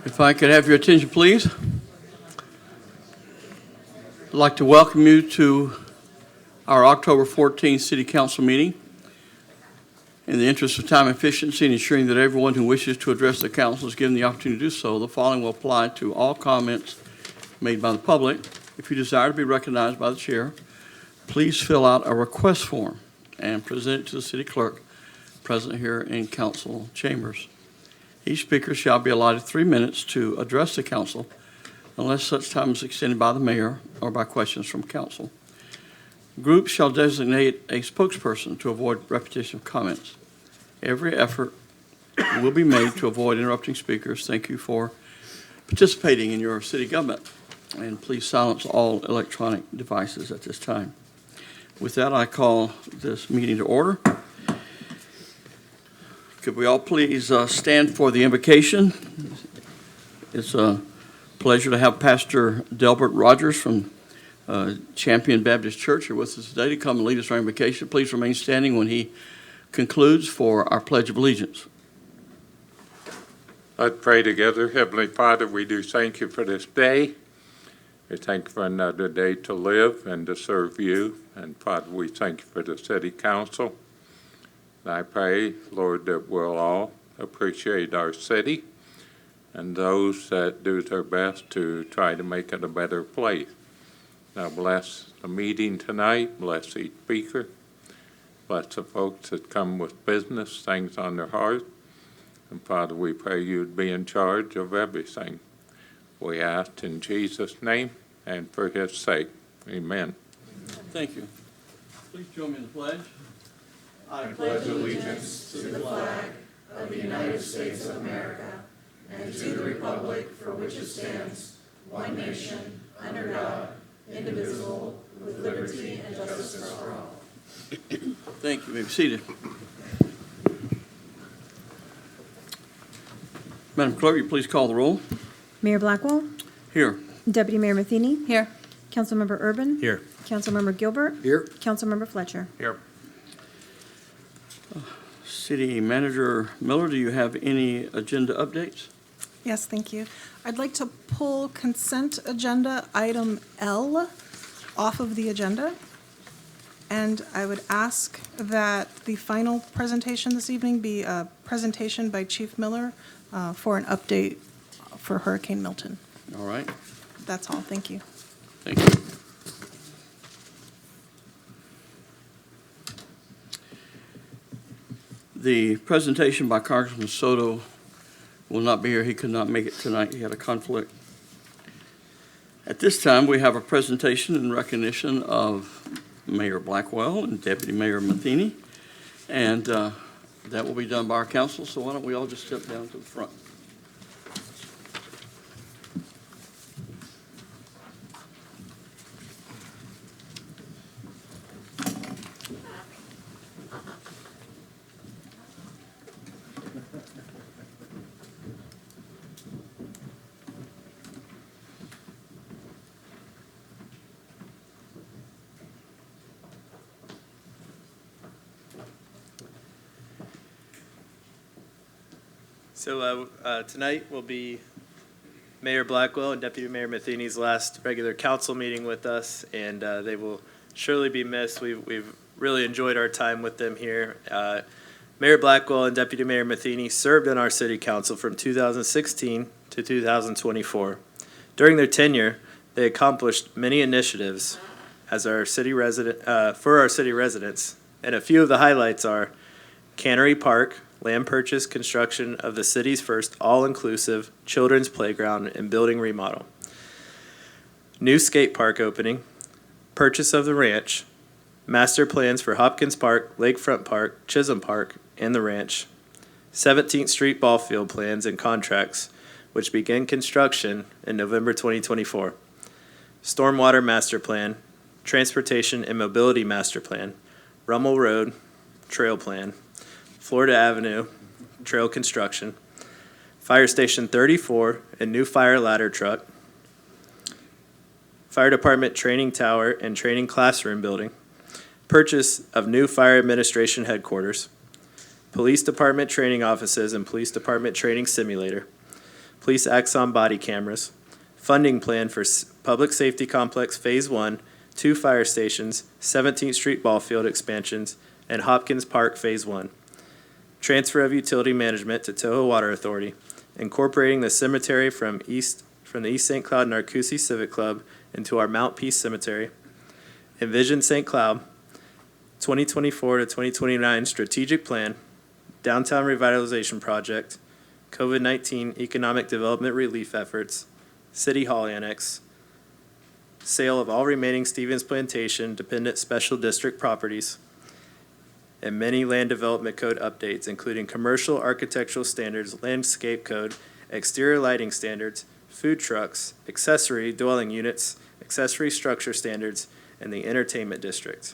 If I could have your attention, please. I'd like to welcome you to our October 14th City Council meeting. In the interest of time efficiency and ensuring that everyone who wishes to address the council is given the opportunity to do so, the following will apply to all comments made by the public. If you desire to be recognized by the chair, please fill out a request form and present it to the city clerk present here in council chambers. Each speaker shall be allotted 3 minutes to address the council unless such time is extended by the mayor or by questions from council. Groups shall designate a spokesperson to avoid repetition of comments. Every effort will be made to avoid interrupting speakers. Thank you for participating in your city government. And please silence all electronic devices at this time. With that, I call this meeting to order. Could we all please stand for the invocation? It's a pleasure to have Pastor Delbert Rogers from Champion Baptist Church here with us today to come and lead us our invocation. Please remain standing when he concludes for our Pledge of Allegiance. Let's pray together. Heavenly Father, we do thank you for this day. We thank you for another day to live and to serve you. And Father, we thank you for the city council. And I pray, Lord, that we'll all appreciate our city and those that do their best to try to make it a better place. Now bless the meeting tonight, bless each speaker, bless the folks that come with business, things on their heart. And Father, we pray you'd be in charge of everything. We ask in Jesus' name and for his sake. Amen. Thank you. Please join me in the pledge. I pledge allegiance to the flag of the United States of America and to the republic for which it stands, one nation, under God, indivisible, with liberty and justice for all. Thank you. You may be seated. Madam Clerk, will you please call the roll? Mayor Blackwell? Here. Deputy Mayor Matheny? Here. Councilmember Urban? Here. Councilmember Gilbert? Here. Councilmember Fletcher? Here. City Manager Miller, do you have any agenda updates? Yes, thank you. I'd like to pull consent agenda item L off of the agenda. And I would ask that the final presentation this evening be a presentation by Chief Miller for an update for Hurricane Milton. All right. That's all. Thank you. Thank you. The presentation by Congressman Soto will not be here. He could not make it tonight. He had a conflict. At this time, we have a presentation in recognition of Mayor Blackwell and Deputy Mayor Matheny, and that will be done by our council. So why don't we all just step down to the front. So tonight will be Mayor Blackwell and Deputy Mayor Matheny's last regular council meeting with us, and they will surely be missed. We've really enjoyed our time with them here. Mayor Blackwell and Deputy Mayor Matheny served on our city council from 2016 to 2024. During their tenure, they accomplished many initiatives as our city resident for our city residents, and a few of the highlights are Cannery Park, land purchase, construction of the city's first all-inclusive children's playground and building remodel. New skate park opening, purchase of the ranch, master plans for Hopkins Park, Lakefront Park, Chisholm Park, and the ranch, 17th Street ball field plans and contracts, which began construction in November 2024. Stormwater master plan, transportation and mobility master plan, Rummel Road trail plan, Florida Avenue trail construction, Fire Station 34 and new fire ladder truck, Fire Department training tower and training classroom building, purchase of new fire administration headquarters, Police Department training offices and Police Department training simulator, police Axon body cameras, funding plan for Public Safety Complex Phase 1, 2 fire stations, 17th Street Ball Field expansions, and Hopkins Park Phase 1. Transfer of utility management to Toho Water Authority, incorporating the cemetery from the East St. Cloud Narcousie Civic Club into our Mount Peace Cemetery. Envision St. Cloud, 2024 to 2029 strategic plan, downtown revitalization project, COVID-19 economic development relief efforts, City Hall Annex, sale of all remaining Stevens Plantation dependent special district properties, and many land development code updates, including commercial architectural standards, landscape code, exterior lighting standards, food trucks, accessory dwelling units, accessory structure standards, and the entertainment district.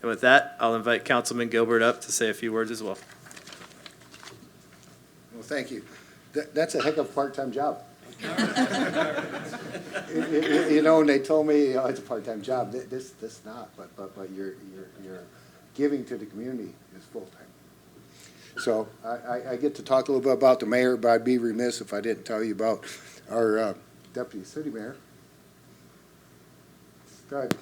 And with that, I'll invite Councilman Gilbert up to say a few words as well. Well, thank you. That's a heck of a part-time job. You know, and they told me, oh, it's a part-time job. This not, but you're giving to the community is full-time. So I get to talk a little bit about the mayor, but I'd be remiss if I didn't tell you about our deputy city mayor. Stud.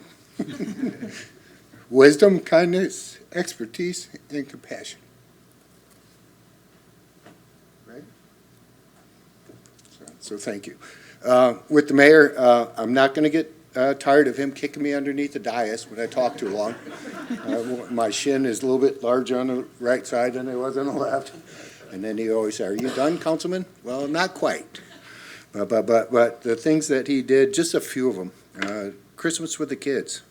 Wisdom, kindness, expertise, and compassion. Right? So thank you. With the mayor, I'm not going to get tired of him kicking me underneath the dais when I talk too long. My shin is a little bit larger on the right side than it was on the left. And then he always said, "Are you done, Councilman?" Well, not quite. But the things that he did, just a few of them. Christmas with the kids.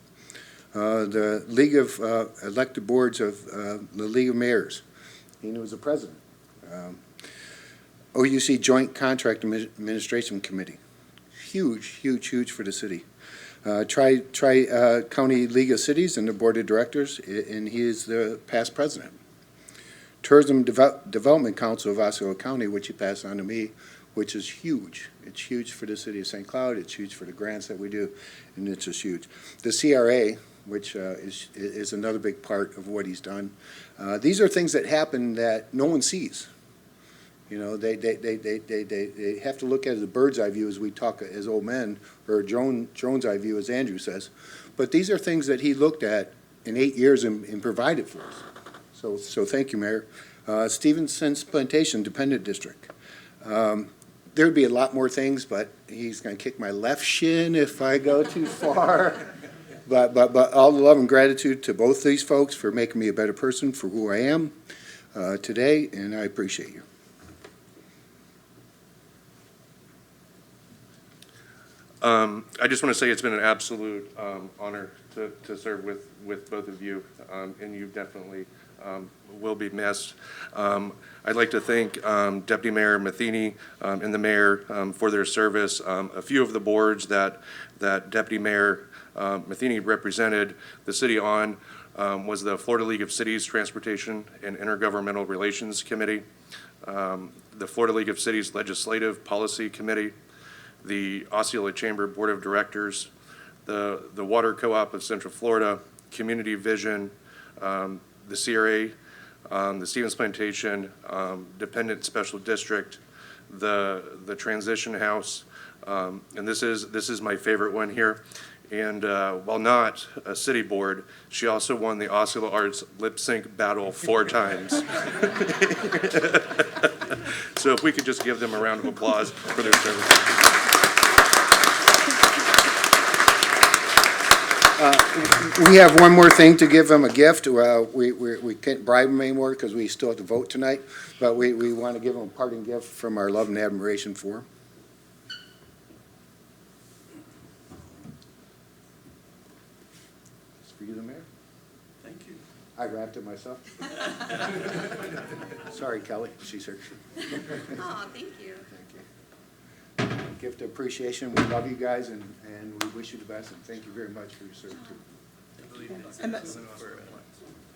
The League of Elected Boards of the League of Mayors. He was the president. OUC Joint Contract Administration Committee. Huge for the city. Tri-County League of Cities and the Board of Directors, and he is the past president. Tourism Development Council of Osceola County, which he passed on to me, which is huge. It's huge for the city of St. Cloud. It's huge for the grants that we do, and it's just huge. The CRA, which is another big part of what he's done. These are things that happen that no one sees. You know, they have to look at it as a bird's eye view as we talk as old men, or drone's eye view as Andrew says. But these are things that he looked at in 8 years and provided for us. So thank you, Mayor. Stevenson's Plantation Dependent District. There'd be a lot more things, but he's going to kick my left shin if I go too far. But all the love and gratitude to both these folks for making me a better person for who I am today, and I appreciate you. I just want to say it's been an absolute honor to serve with both of you, and you definitely will be missed. I'd like to thank Deputy Mayor Matheny and the mayor for their service. A few of the boards that Deputy Mayor Matheny represented the city on was the Florida League of Cities Transportation and Intergovernmental Relations Committee, the Florida League of Cities Legislative Policy Committee, the Osceola Chamber Board of Directors, the Water Co-op of Central Florida, Community Vision, the CRA, the Stevens Plantation Dependent Special District, the Transition House, and this is my favorite one here. And while not a city board, she also won the Osceola Arts Lip Sync Battle 4 times. So if we could just give them a round of applause for their service. We have one more thing to give them a gift. We can't bribe them anymore because we still have to vote tonight, but we want to give them a parting gift from our love and admiration for them. It's for you, the mayor. Thank you. I wrapped it myself. Sorry, Kelly, she's here. Oh, thank you. Gift of appreciation. We love you guys, and we wish you the best, and thank you very much for your service, too.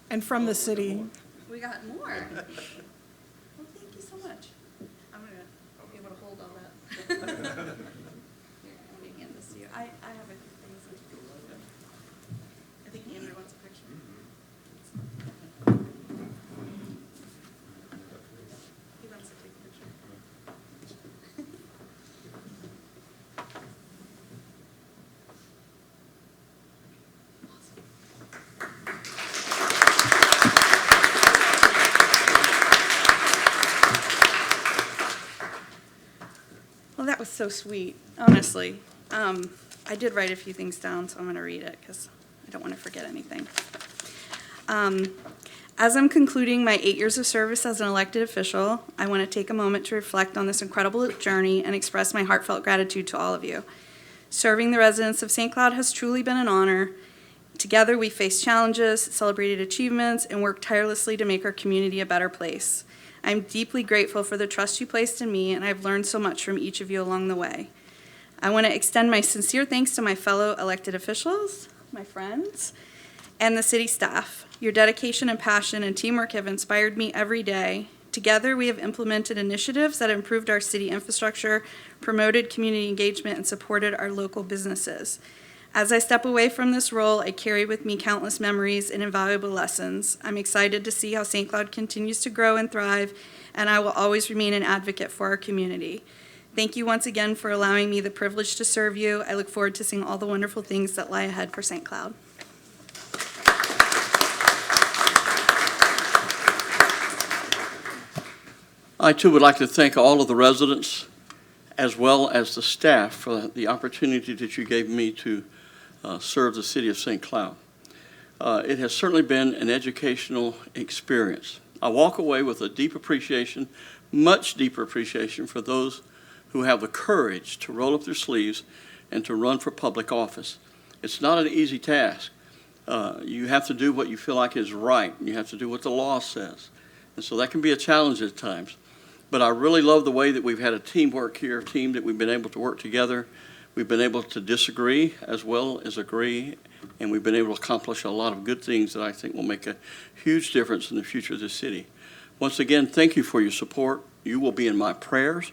And from the city. We got more. Well, thank you so much. I'm gonna be able to hold all that. Here, let me hand this to you. I have a few things. I think Andrew wants a picture. He wants to take a picture. so sweet, honestly. I did write a few things down, so I'm going to read it because I don't want to forget anything. As I'm concluding my 8 years of service as an elected official, I want to take a moment to reflect on this incredible journey and express my heartfelt gratitude to all of you. Serving the residents of St. Cloud has truly been an honor. Together, we faced challenges, celebrated achievements, and worked tirelessly to make our community a better place. I'm deeply grateful for the trust you placed in me, and I've learned so much from each of you along the way. I want to extend my sincere thanks to my fellow elected officials, my friends, and the city staff. Your dedication and passion and teamwork have inspired me every day. Together, we have implemented initiatives that improved our city infrastructure, promoted community engagement, and supported our local businesses. As I step away from this role, I carry with me countless memories and invaluable lessons. I'm excited to see how St. Cloud continues to grow and thrive, and I will always remain an advocate for our community. Thank you once again for allowing me the privilege to serve you. I look forward to seeing all the wonderful things that lie ahead for St. Cloud. I too would like to thank all of the residents as well as the staff for the opportunity that you gave me to serve the city of St. Cloud. It has certainly been an educational experience. I walk away with a deep appreciation, much deeper appreciation for those who have the courage to roll up their sleeves and to run for public office. It's not an easy task. You have to do what you feel like is right. You have to do what the law says. And so that can be a challenge at times. But I really love the way that we've had a teamwork here, a team that we've been able to work together. We've been able to disagree as well as agree, and we've been able to accomplish a lot of good things that I think will make a huge difference in the future of this city. Once again, thank you for your support. You will be in my prayers,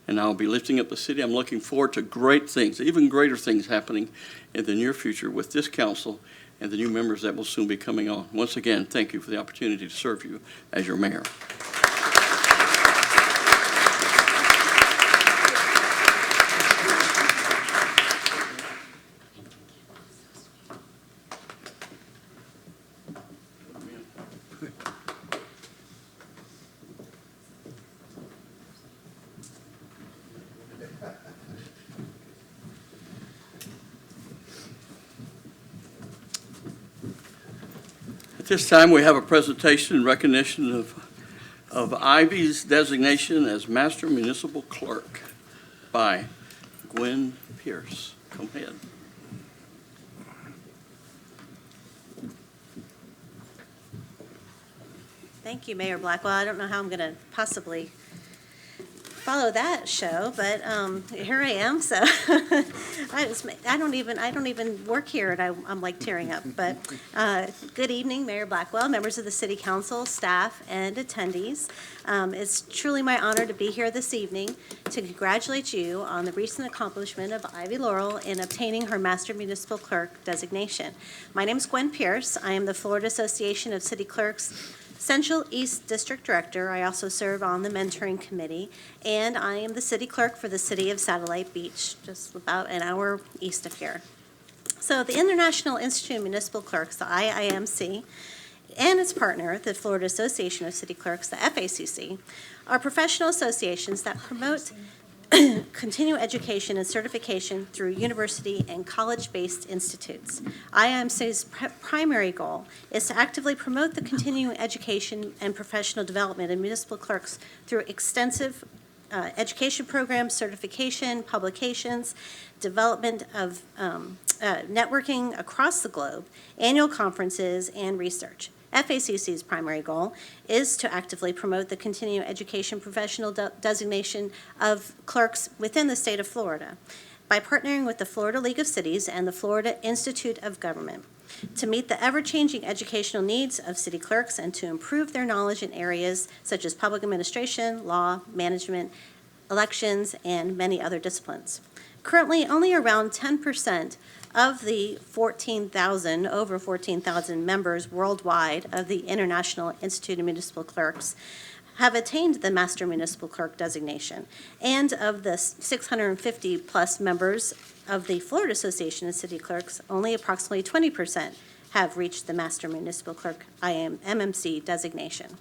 and I'll be lifting up the city. I'm looking forward to great things, even greater things happening in the near future with this council and the new members that will soon be coming on. Once again, thank you for the opportunity to serve you as your mayor. At this time, we have a presentation in recognition of Ivy's designation as Master Municipal Clerk by Gwen Pierce. Come ahead. Thank you, Mayor Blackwell. I don't know how I'm going to possibly follow that show, but here I am. So I don't even work here, and I'm like tearing up. But good evening, Mayor Blackwell, members of the City Council, staff, and attendees. It's truly my honor to be here this evening to congratulate you on the recent accomplishment of Ivy Laurel in obtaining her Master Municipal Clerk designation. My name is Gwen Pierce. I am the Florida Association of City Clerks Central East District Director. I also serve on the mentoring committee, and I am the city clerk for the city of Satellite Beach, just about an hour east of here. So the International Institute of Municipal Clerks, the IIMC, and its partner, the Florida Association of City Clerks, the FACC, are professional associations that promote continuing education and certification through university and college-based institutes. IIMC's primary goal is to actively promote the continuing education and professional development of municipal clerks through extensive education programs, certification, publications, development of networking across the globe, annual conferences, and research. FACC's primary goal is to actively promote the continuing education professional designation of clerks within the state of Florida by partnering with the Florida League of Cities and the Florida Institute of Government to meet the ever-changing educational needs of city clerks and to improve their knowledge in areas such as public administration, law, management, elections, and many other disciplines. Currently, only around 10% of the over 14,000 members worldwide of the International Institute of Municipal Clerks have attained the Master Municipal Clerk designation. And of the 650 plus members of the Florida Association of City Clerks, only approximately 20% have reached the Master Municipal Clerk MMC designation.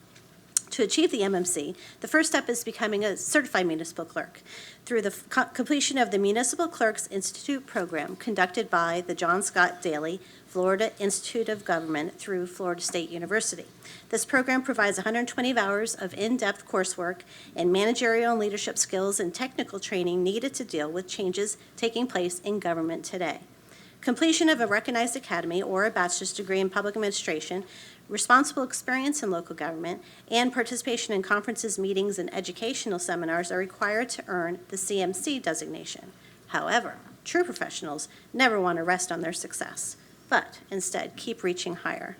To achieve the MMC, the first step is becoming a certified municipal clerk through the completion of the Municipal Clerks Institute program conducted by the John Scott Daly Florida Institute of Government through Florida State University. This program provides 120 hours of in-depth coursework and managerial and leadership skills and technical training needed to deal with changes taking place in government today. Completion of a recognized academy or a bachelor's degree in public administration, responsible experience in local government, and participation in conferences, meetings, and educational seminars are required to earn the CMC designation. However, true professionals never want to rest on their success, but instead keep reaching higher.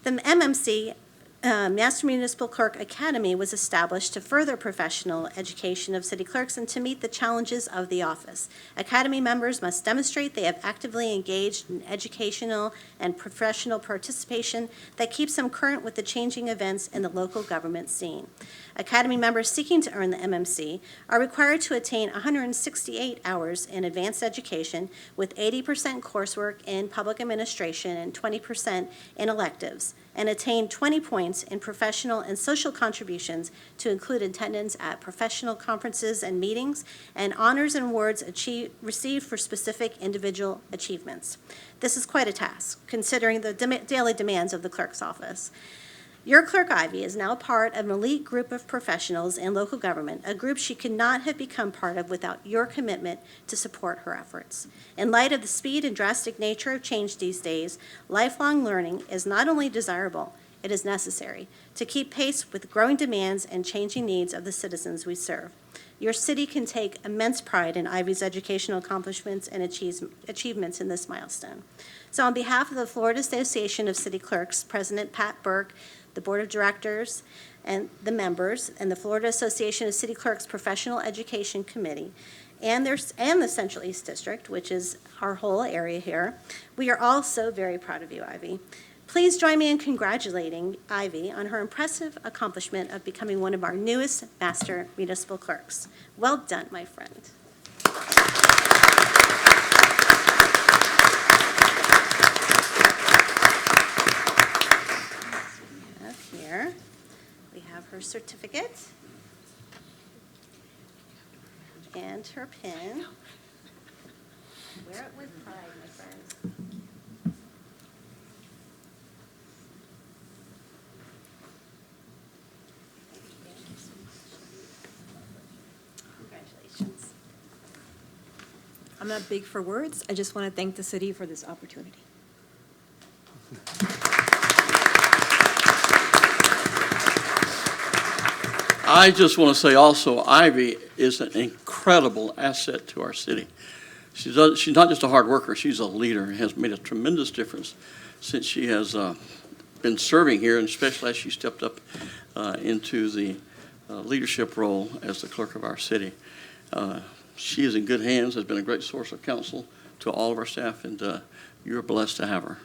The MMC Master Municipal Clerk Academy was established to further professional education of city clerks and to meet the challenges of the office. Academy members must demonstrate they have actively engaged in educational and professional participation that keeps them current with the changing events in the local government scene. Academy members seeking to earn the MMC are required to attain 168 hours in advanced education with 80% coursework in public administration and 20% in electives, and attain 20 points in professional and social contributions to include attendance at professional conferences and meetings and honors and awards received for specific individual achievements. This is quite a task, considering the daily demands of the clerk's office. Your clerk, Ivy, is now part of an elite group of professionals in local government, a group she could not have become part of without your commitment to support her efforts. In light of the speed and drastic nature of change these days, lifelong learning is not only desirable, it is necessary to keep pace with growing demands and changing needs of the citizens we serve. Your city can take immense pride in Ivy's educational accomplishments and achievements in this milestone. So on behalf of the Florida Association of City Clerks, President Pat Burke, the Board of Directors, and the members, and the Florida Association of City Clerks Professional Education Committee, and the Central East District, which is our whole area here, we are all so very proud of you, Ivy. Please join me in congratulating Ivy on her impressive accomplishment of becoming one of our newest Master Municipal Clerks. Well done, my friend. Here, we have her certificate and her pin. Wear it with pride, my friend. Congratulations. I'm not big for words. I just want to thank the city for this opportunity. I just want to say also, Ivy is an incredible asset to our city. She's not just a hard worker, she's a leader and has made a tremendous difference since she has been serving here, and especially as she stepped up into the leadership role as the clerk of our city. She is in good hands, has been a great source of counsel to all of our staff, and you're blessed to have her.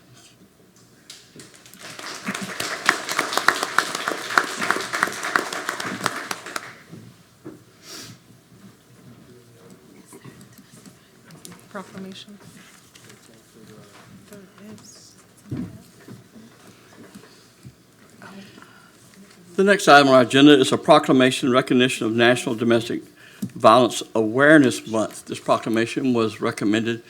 Proclamation. There is. The next item on our agenda is a proclamation in recognition of National Domestic Violence Awareness Month. This proclamation was recommended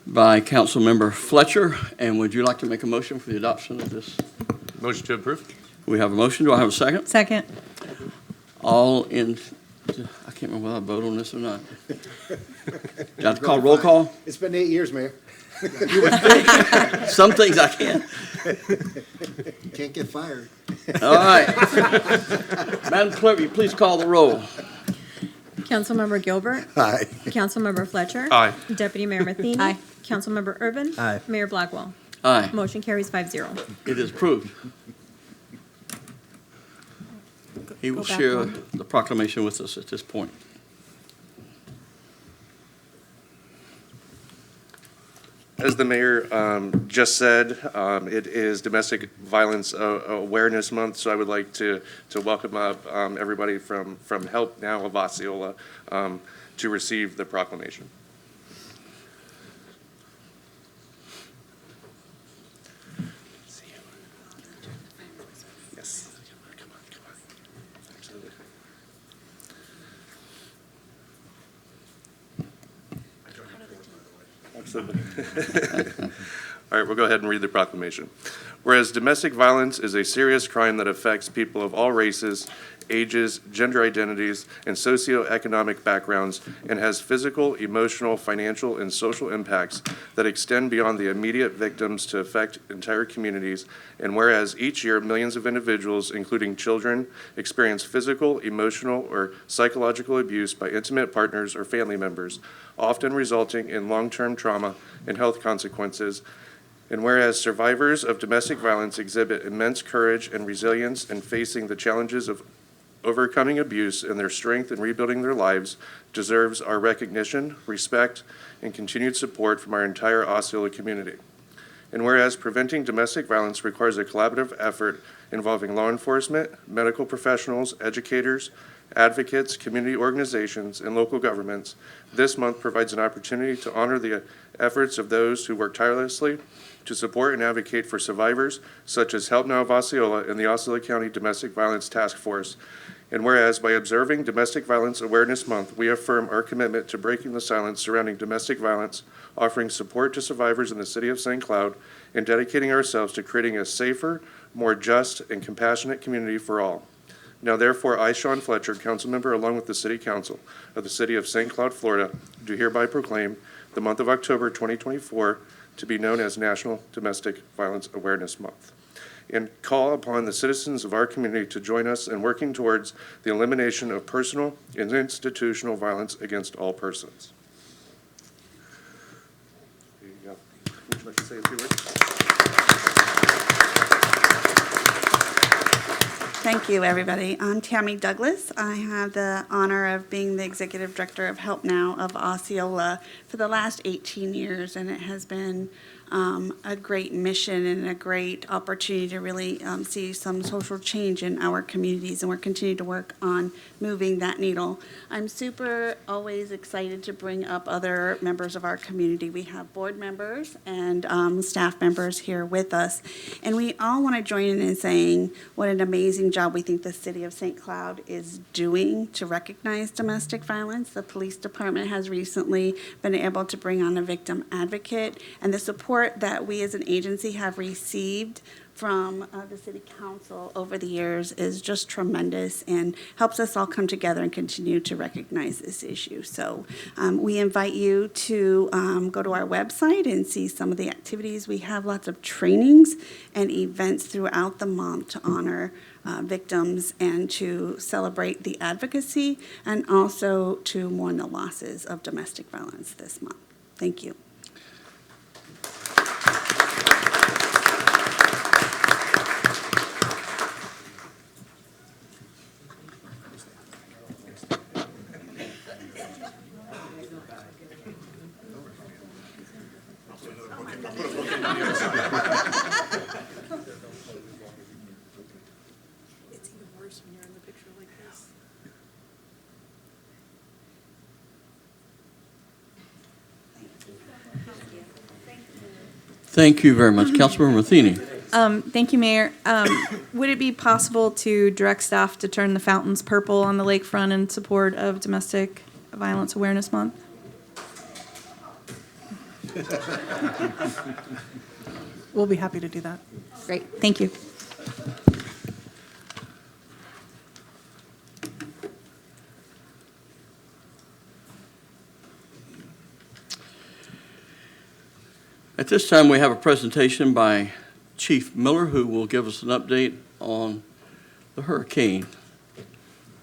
by Councilmember Fletcher, and would you like to make a motion for the adoption of this? Motion to approve. We have a motion. Do I have a second? Second. All in, I can't remember whether I vote on this or not. Do I have to call roll call? It's been 8 years, Mayor. Some things I can't. You can't get fired. All right. Madam Clerk, will you please call the roll? Councilmember Gilbert. Aye. Councilmember Fletcher. Aye. Deputy Mayor Matheny. Aye. Councilmember Urban. Aye. Mayor Blackwell. Aye, Motion carries 5-0. it is approved. He will Go back share one. the proclamation with us at this point. As the mayor just said, it is Domestic Violence Awareness Month, so I would like to welcome up everybody from Help Now of Osceola to receive the proclamation. Yes. All right, we'll go ahead and read the proclamation. Whereas domestic violence is a serious crime that affects people of all races, ages, gender identities, and socioeconomic backgrounds, and has physical, emotional, financial, and social impacts that extend beyond the immediate victims to affect entire communities. And whereas each year millions of individuals, including children, experience physical, emotional, or psychological abuse by intimate partners or family members, often resulting in long-term trauma and health consequences. And whereas survivors of domestic violence exhibit immense courage and resilience in facing the challenges of overcoming abuse, and their strength in rebuilding their lives deserves our recognition, respect, and continued support from our entire Osceola community. And whereas preventing domestic violence requires a collaborative effort involving law enforcement, medical professionals, educators, advocates, community organizations, and local governments, this month provides an opportunity to honor the efforts of those who work tirelessly to support and advocate for survivors, such as Help Now of Osceola and the Osceola County Domestic Violence Task Force. And whereas by observing Domestic Violence Awareness Month, we affirm our commitment to breaking the silence surrounding domestic violence, offering support to survivors in the city of St. Cloud, and dedicating ourselves to creating a safer, more just, and compassionate community for all. Now therefore, I, Sean Fletcher, council member, along with the City Council of the City of St. Cloud, Florida, do hereby proclaim the month of October 2024 to be known as National Domestic Violence Awareness Month, and call upon the citizens of our community to join us in working towards the elimination of personal and institutional violence against all persons. There you go. Would you like to say a few words? Thank you, everybody. I'm Tammy Douglas. I have the honor of being the Executive Director of Help Now of Osceola for the last 18 years, and it has been a great mission and a great opportunity to really see some social change in our communities, and we're continuing to work on moving that needle. I'm super always excited to bring up other members of our community. We have board members and staff members here with us, and we all want to join in saying what an amazing job we think the city of St. Cloud is doing to recognize domestic violence. The police department has recently been able to bring on a victim advocate, and the support that we as an agency have received from the city council over the years is just tremendous and helps us all come together and continue to recognize this issue. So we invite you to go to our website and see some of the activities. We have lots of trainings and events throughout the month to honor victims and to celebrate the advocacy and also to mourn the losses of domestic violence this month. Thank you. It's even worse when you're in the picture like this. Thank you very much. Councilmember Matheny. Thank you, Mayor. Would it be possible to direct staff to turn the fountains purple on the lakefront in support of Domestic Violence Awareness Month? We'll be happy to do that. Great, thank you. At this time, we have a presentation by Chief Miller, who will give us an update on the hurricane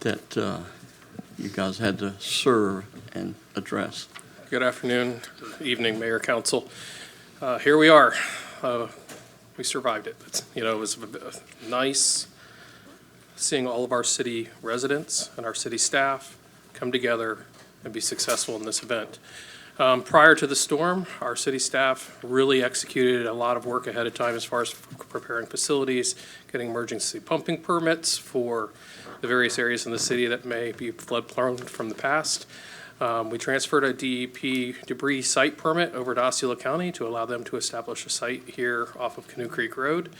that you guys had to serve and address. Good afternoon, evening, Mayor, Council. Here we are. We survived it. It was nice seeing all of our city residents and our city staff come together and be successful in this event. Prior to the storm, our city staff really executed a lot of work ahead of time as far as preparing facilities, getting emergency pumping permits for the various areas in the city that may be flood prone from the past. We transferred a DEP debris site permit over to Osceola County to allow them to establish a site here off of Canoe Creek Road.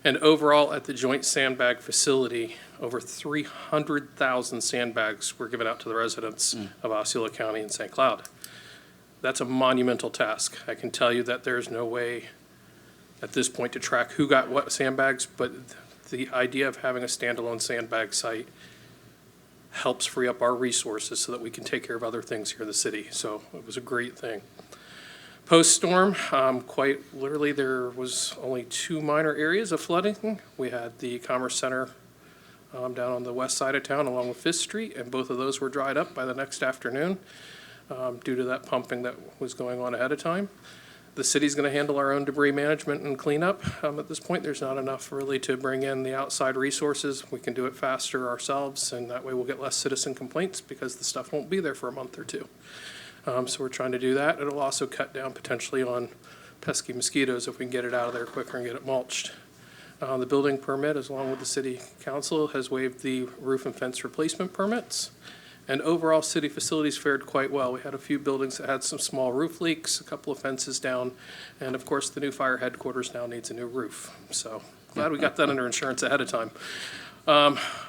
And overall, at the joint sandbag facility, over 300,000 sandbags were given out to the residents of Osceola County and St. Cloud. That's a monumental task. I can tell you that there's no way at this point to track who got what sandbags, but the idea of having a standalone sandbag site helps free up our resources so that we can take care of other things here in the city. So it was a great thing. Post-storm, quite literally, there was only 2 minor areas of flooding. We had the Commerce Center down on the west side of town along with 5th Street, and both of those were dried up by the next afternoon due to that pumping that was going on ahead of time. The city's going to handle our own debris management and cleanup. At this point, there's not enough really to bring in the outside resources. We can do it faster ourselves, and that way we'll get less citizen complaints because the stuff won't be there for a month or 2. So we're trying to do that. It'll also cut down potentially on pesky mosquitoes if we can get it out of there quicker and get it mulched. The building permit, as along with the city council, has waived the roof and fence replacement permits. And overall, city facilities fared quite well. We had a few buildings that had some small roof leaks, a couple of fences down, and of course, the new fire headquarters now needs a new roof. So glad we got that under insurance ahead of time.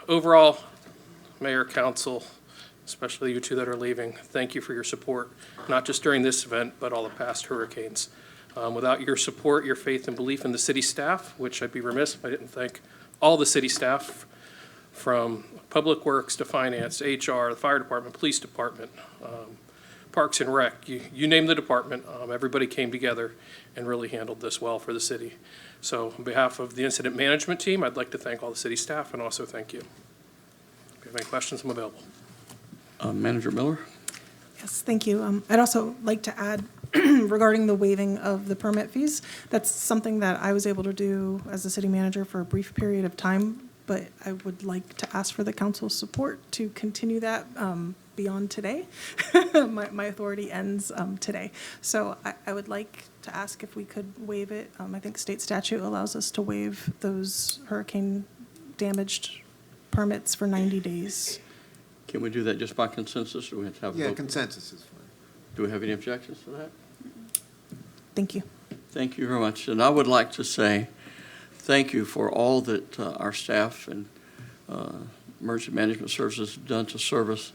Overall, Mayor, Council, especially you two that are leaving, thank you for your support, not just during this event, but all the past hurricanes. Without your support, your faith and belief in the city staff, which I'd be remiss if I didn't thank all the city staff, from Public Works to Finance, HR, the Fire Department, Police Department, Parks and Rec, you name the department, everybody came together and really handled this well for the city. So on behalf of the incident management team, I'd like to thank all the city staff and also thank you. If you have any questions, I'm available. Manager Miller? Yes, thank you. I'd also like to add regarding the waiving of the permit fees, that's something that I was able to do as the city manager for a brief period of time, but I would like to ask for the council's support to continue that beyond today. My authority ends today. So I would like to ask if we could waive it. I think state statute allows us to waive those hurricane damaged permits for 90 days. Can we do that just by consensus, or do we have to have a vote? Yeah, consensus is fine. Do we have any objections to that? Thank you. Thank you very much. And I would like to say thank you for all that our staff and emergency management services have done to serve us.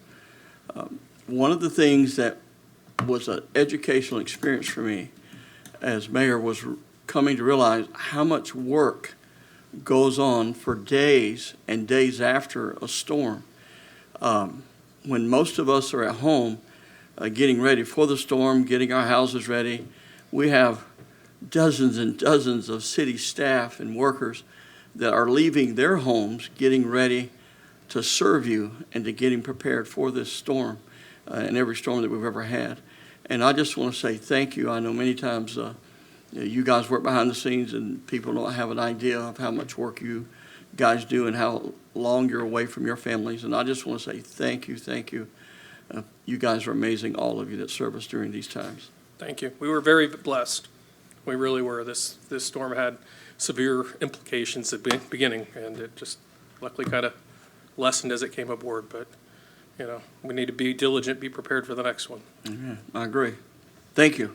One of the things that was an educational experience for me as mayor was coming to realize how much work goes on for days and days after a storm. When most of us are at home getting ready for the storm, getting our houses ready, we have dozens and dozens of city staff and workers that are leaving their homes, getting ready to serve you and to getting prepared for this storm and every storm that we've ever had. And I just want to say thank you. I know many times you guys work behind the scenes and people don't have an idea of how much work you guys do and how long you're away from your families. And I just want to say thank you, thank you. You guys are amazing, all of you that serve us during these times. Thank you. We were very blessed. We really were. This storm had severe implications at the beginning, and it just luckily kind of lessened as it came aboard. But, you know, we need to be diligent, be prepared for the next one. Yeah, I agree. Thank you.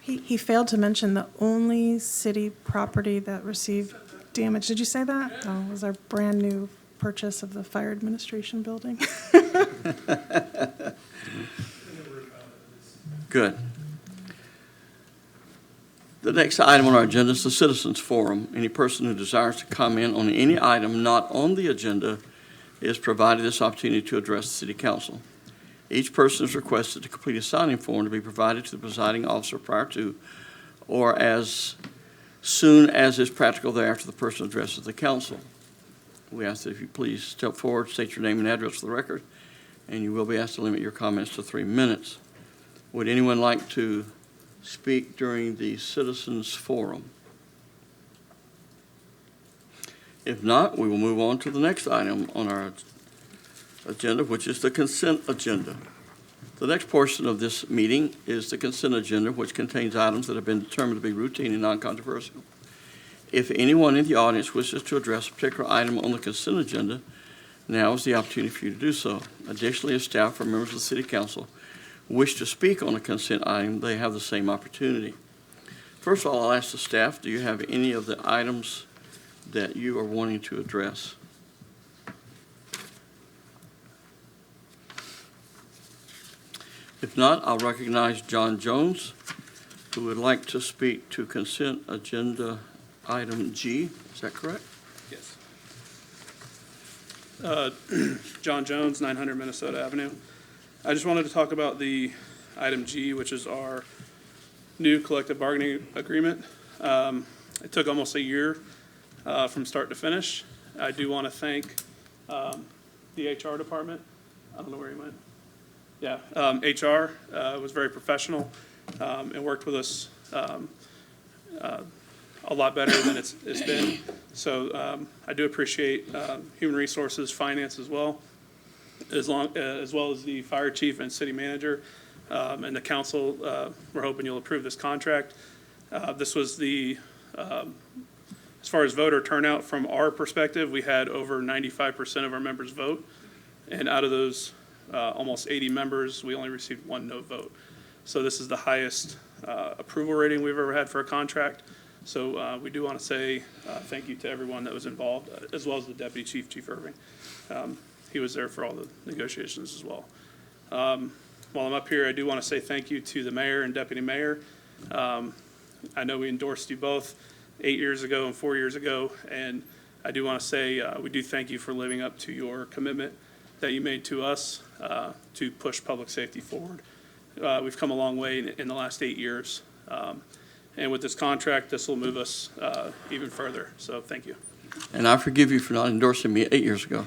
He failed to mention the only city property that received damage. Did you say that? Oh, it was our brand new purchase of the fire administration building. Good. The next item on our agenda is the Citizens Forum. Any person who desires to comment on any item not on the agenda is provided this opportunity to address the City Council. Each person is requested to complete a signing form to be provided to the presiding officer prior to or as soon as is practical thereafter the person addresses the council. We ask that if you please step forward, state your name and address for the record, and you will be asked to limit your comments to 3 minutes. Would anyone like to speak during the Citizens Forum? If not, we will move on to the next item on our agenda, which is the consent agenda. The next portion of this meeting is the consent agenda, which contains items that have been determined to be routine and non-controversial. If anyone in the audience wishes to address a particular item on the consent agenda, now is the opportunity for you to do so. Additionally, if staff or members of the City Council wish to speak on a consent item, they have the same opportunity. First of all, I'll ask the staff, do you have any of the items that you are wanting to address? If not, I'll recognize John Jones, who would like to speak to consent agenda item G. Is that correct? Yes. John Jones, 900 Minnesota Avenue. I just wanted to talk about the item G, which is our new collective bargaining agreement. It took almost a year from start to finish. I do want to thank the HR department. I don't know where he went. Yeah, HR was very professional and worked with us a lot better than it's been. So I do appreciate human resources, finance as well, as well as the fire chief and city manager and the council. We're hoping you'll approve this contract. This was the, as far as voter turnout from our perspective, we had over 95% of our members vote. And out of those almost 80 members, we only received one no vote. So this is the highest approval rating we've ever had for a contract. So we do want to say thank you to everyone that was involved, as well as the Deputy Chief, Chief Irving. He was there for all the negotiations as well. While I'm up here, I do want to say thank you to the mayor and deputy mayor. I know we endorsed you both 8 years ago and 4 years ago, and I do want to say we do thank you for living up to your commitment that you made to us to push public safety forward. We've come a long way in the last 8 years. And with this contract, this will move us even further. So thank you. And I forgive you for not endorsing me 8 years ago.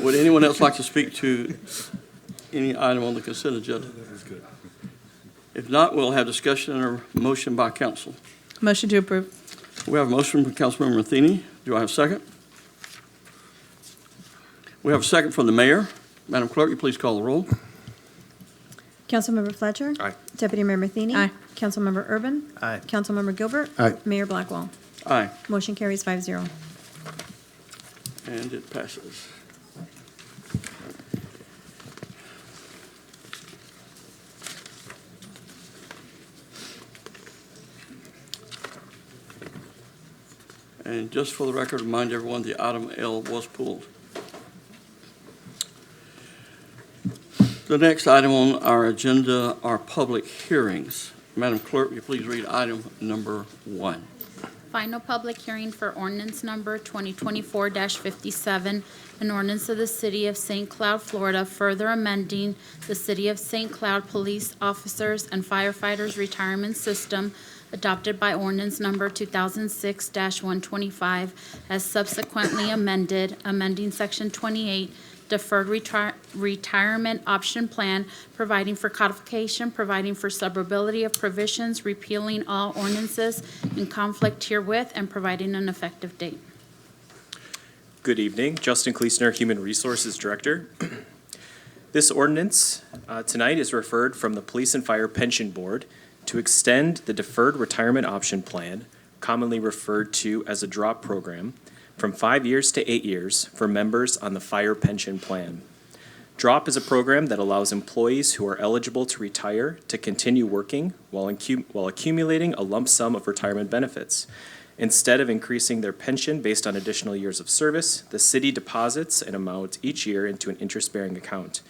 Would anyone else like to speak to any item on the consent agenda? If not, we'll have discussion or motion by council. Motion to approve. We have a motion from Councilmember Matheny. Do I have a second? We have a second from the mayor. Madam Clerk, you please call the roll. Councilmember Fletcher. Aye. Deputy Mayor Matheny. Aye. Councilmember Urban. Aye. Councilmember Gilbert. Aye. Mayor Blackwell. Aye, Motion carries 5-0. and it passes. And just for the record, remind everyone, the item L was pulled. The next item on our agenda are public hearings. Madam Clerk, will you please read item number 1? Final public hearing for ordinance number 2024-57, an ordinance of the City of St. Cloud, Florida, further amending the City of St. Cloud Police Officers and Firefighters Retirement System adopted by ordinance number 2006-125 as subsequently amended, amending Section 28, Deferred Retirement Option Plan, providing for codification, providing for suburbility of provisions, repealing all ordinances in conflict herewith, and providing an effective date. Good evening. Justin Kleesner, Human Resources Director. This ordinance tonight is referred from the Police and Fire Pension Board to extend the Deferred Retirement Option Plan, commonly referred to as a DROP program, from 5 years to 8 years for members on the Fire Pension Plan. DROP is a program that allows employees who are eligible to retire to continue working while accumulating a lump sum of retirement benefits. Instead of increasing their pension based on additional years of service, the city deposits an amount each year into an interest-bearing account.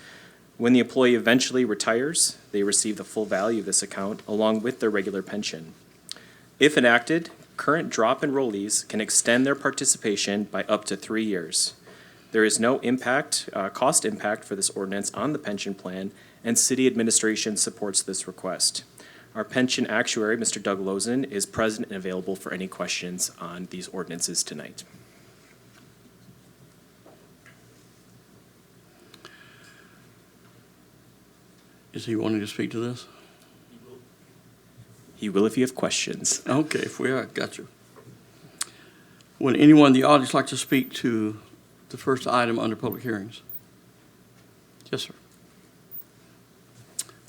When the employee eventually retires, they receive the full value of this account along with their regular pension. If enacted, current DROP enrollees can extend their participation by up to 3 years. There is no cost impact for this ordinance on the pension plan, and city administration supports this request. Our pension actuary, Mr. Doug Lozen, is present and available for any questions on these ordinances tonight. Is he wanting to speak to this? He will if you have questions. Okay, if we are, got you. Would anyone in the audience like to speak to the first item under public hearings? Yes, sir.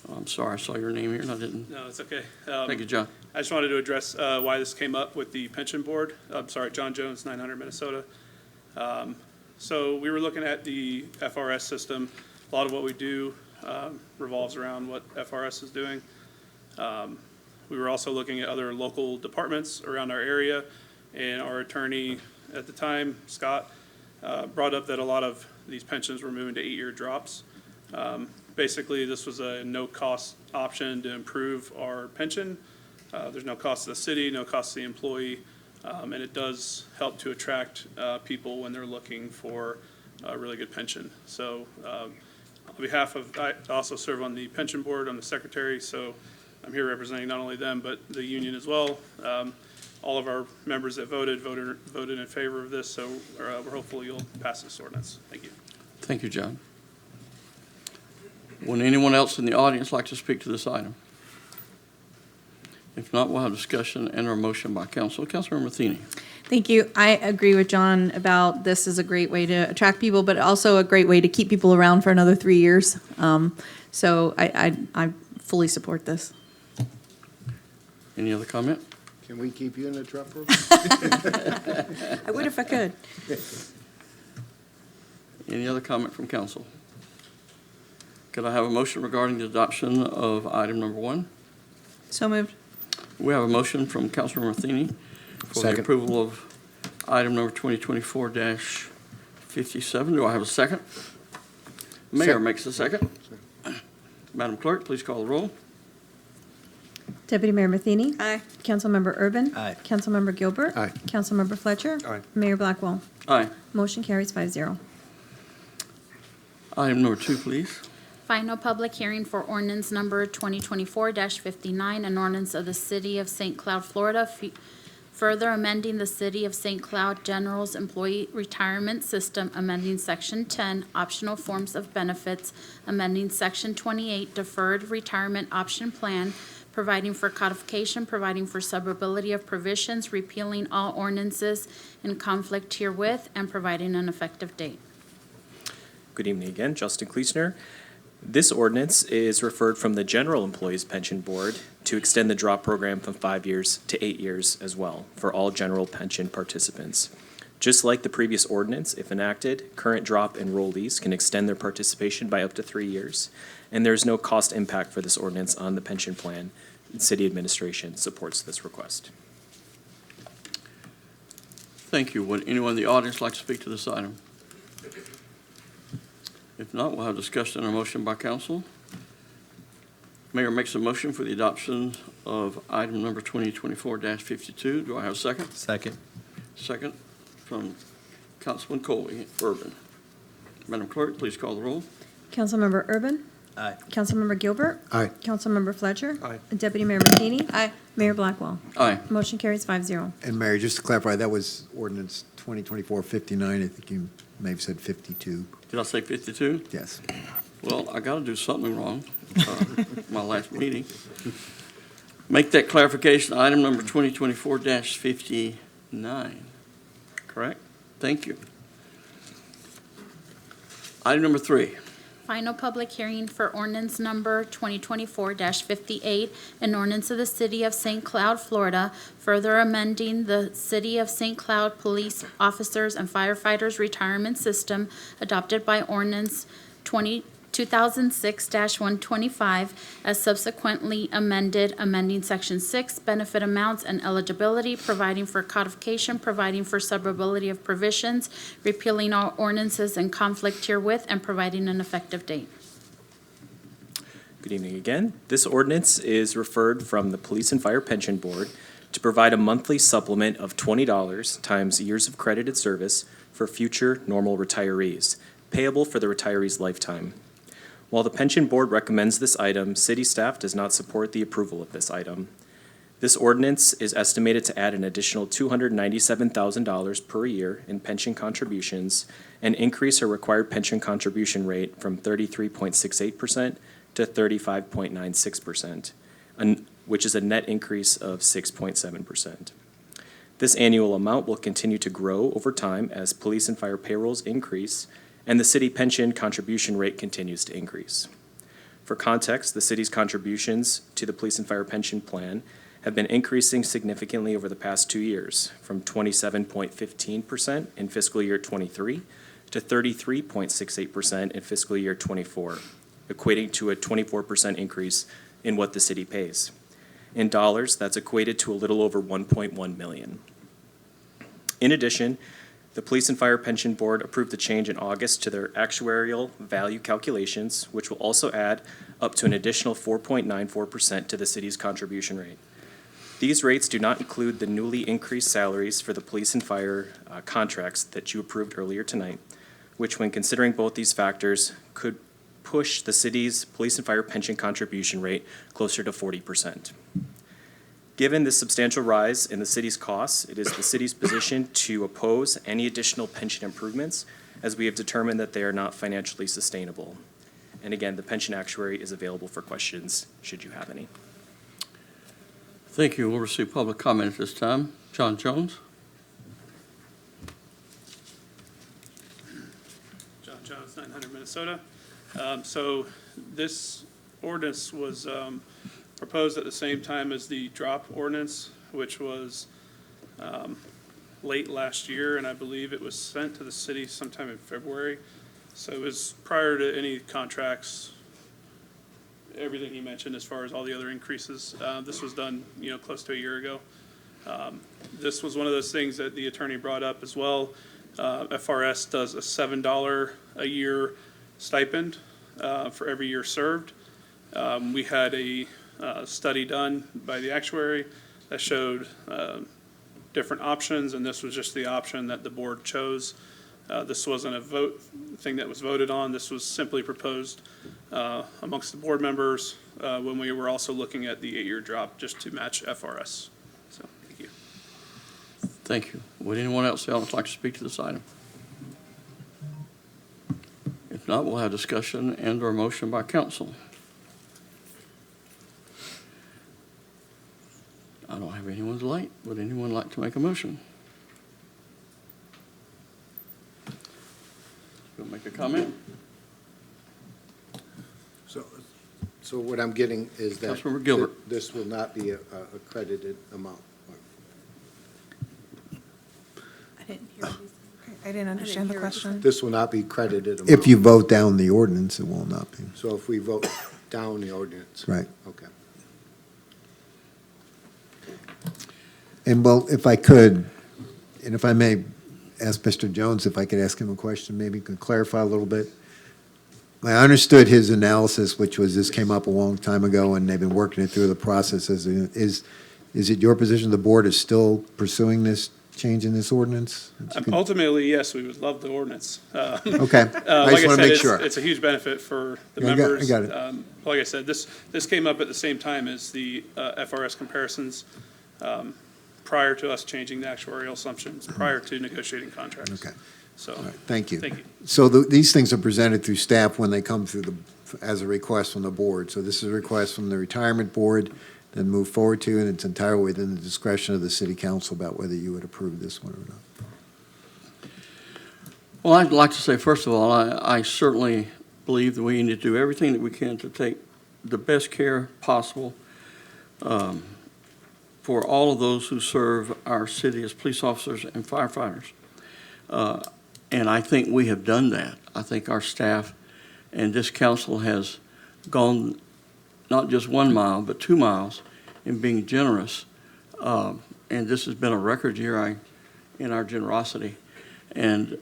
Oh, I'm sorry, I saw your name here and I didn't. No, it's okay. Thank you, John. I just wanted to address why this came up with the pension board. I'm sorry, John Jones, 900 Minnesota. So we were looking at the FRS system. A lot of what we do revolves around what FRS is doing. We were also looking at other local departments around our area, and our attorney at the time, Scott, brought up that a lot of these pensions were moving to 8-year drops. Basically, this was a no-cost option to improve our pension. There's no cost to the city, no cost to the employee, and it does help to attract people when they're looking for a really good pension. So on behalf of, I also serve on the pension board, I'm the secretary, so I'm here representing not only them, but the union as well. All of our members that voted in favor of this, so we're hopeful you'll pass this ordinance. Thank you. Thank you, John. Would anyone else in the audience like to speak to this item? If not, we'll have discussion and a motion by council. Councilmember Matheny. Thank you. I agree with John about this is a great way to attract people, but also a great way to keep people around for another 3 years. So I fully support this. Any other comment? Can we keep you in the truck room? I would if I could. Any other comment from council? Could I have a motion regarding the adoption of item number 1? So moved. We have a motion from Councilmember Matheny for the Second. approval of item number 2024-57. Do I have a second? Mayor Second. makes the second. Madam Clerk, please call the roll. Deputy Mayor Matheny. Aye. Councilmember Urban. Aye. Councilmember Gilbert. Aye. Councilmember Fletcher. Aye. Mayor Blackwell. Aye. Motion carries 5-0. Item number 2, please. Final public hearing for ordinance number 2024-59, an ordinance of the City of St. Cloud, Florida, further amending the City of St. Cloud General's Employee Retirement System, amending Section 10, Optional Forms of Benefits, amending Section 28, Deferred Retirement Option Plan, providing for codification, providing for suburbility of provisions, repealing all ordinances in conflict herewith, and providing an effective date. Good evening again, Justin Kleesner. This ordinance is referred from the General Employees Pension Board to extend the drop program from 5 years to 8 years as well for all general pension participants. Just like the previous ordinance, if enacted, current drop enrollees can extend their participation by up to 3 years, and there is no cost impact for this ordinance on the pension plan. City administration supports this request. Thank you. Would anyone in the audience like to speak to this item? If not, we'll have discussion and a motion by council. Mayor makes a motion for the adoption of item number 2024-52. Do I have a second? Second. Second from Councilman Colby, Urban. Madam Clerk, please call the roll. Councilmember Urban. Aye. Councilmember Gilbert. Aye. Councilmember Fletcher. Aye. Deputy Mayor Matheny. Aye. Mayor Blackwell. Aye. Motion carries 5-0. And Mayor, just to clarify, that was ordinance 2024-59. I think you may have said 52. Did I say 52? Yes. Well, I got to do something wrong, my last meeting. Make that clarification, item number 2024-59. Correct? Thank you. Item number 3. Final public hearing for ordinance number 2024-58, an ordinance of the City of St. Cloud, Florida, further amending the City of St. Cloud Police Officers and Firefighters Retirement System adopted by ordinance 2006-125 as subsequently amended, amending Section 6, benefit amounts and eligibility, providing for codification, providing for suburbility of provisions, repealing all ordinances in conflict herewith, and providing an effective date. Good evening again. This ordinance is referred from the Police and Fire Pension Board to provide a monthly supplement of $20 times years of credited service for future normal retirees, payable for the retiree's lifetime. While the Pension Board recommends this item, city staff does not support the approval of this item. This ordinance is estimated to add an additional $297,000 per year in pension contributions and increase a required pension contribution rate from 33.68% to 35.96%, which is a net increase of 6.7%. This annual amount will continue to grow over time as police and fire payrolls increase and the city pension contribution rate continues to increase. For context, the city's contributions to the police and fire pension plan have been increasing significantly over the past 2 years, from 27.15% in fiscal year '23 to 33.68% in fiscal year '24, equating to a 24% increase in what the city pays. In dollars, that's equated to a little over $1.1 million. In addition, the Police and Fire Pension Board approved a change in August to their actuarial value calculations, which will also add up to an additional 4.94% to the city's contribution rate. These rates do not include the newly increased salaries for the police and fire contracts that you approved earlier tonight, which, when considering both these factors, could push the city's police and fire pension contribution rate closer to 40%. Given this substantial rise in the city's costs, it is the city's position to oppose any additional pension improvements, as we have determined that they are not financially sustainable. And again, the pension actuary is available for questions, should you have any. Thank you. We'll receive public comment at this time. John Jones. John Jones, 900 Minnesota. So this ordinance was proposed at the same time as the drop ordinance, which was late last year, and I believe it was sent to the city sometime in February. So it was prior to any contracts, everything he mentioned as far as all the other increases. This was done, close to a year ago. This was one of those things that the attorney brought up as well. FRS does a $7 a year stipend for every year served. We had a study done by the actuary that showed different options, and this was just the option that the board chose. This wasn't a vote thing that was voted on. This was simply proposed amongst the board members when we were also looking at the 8-year drop just to match FRS. So, thank you. Thank you. Would anyone else like to speak to this item? If not, we'll have discussion and/or motion by council. I don't have anyone's light. Would anyone like to make a motion? You'll make a comment? So what I'm getting is that Councilmember Gilbert. this will not be a credited amount. I didn't hear what you said. I didn't understand the question. This will not be credited amount. If you vote down the ordinance, it will not be. So if we vote down the ordinance. Right. Okay. And well, if I could, and if I may ask Mr. Jones, if I could ask him a question, maybe you could clarify a little bit. I understood his analysis, which was this came up a long time ago and they've been working it through the process. Is it your position the board is still pursuing this change in this ordinance? Ultimately, yes, we would love the ordinance. Okay. I Like just I want to said, make sure. it's a huge benefit for the Yeah, members. I got it. Like I said, this came up at the same time as the FRS comparisons prior to us changing the actuarial assumptions, prior to negotiating contracts. Okay. So, All right, thank you. Thank you. So these things are presented through staff when they come through as a request from the board. So this is a request from the retirement board, then move forward to, and it's entirely within the discretion of the city council about whether you would approve this one or not. Well, I'd like to say, first of all, I certainly believe that we need to do everything that we can to take the best care possible for all of those who serve our city as police officers and firefighters. And I think we have done that. I think our staff and this council has gone not just 1 mile, but 2 miles in being generous. And this has been a record year in our generosity. And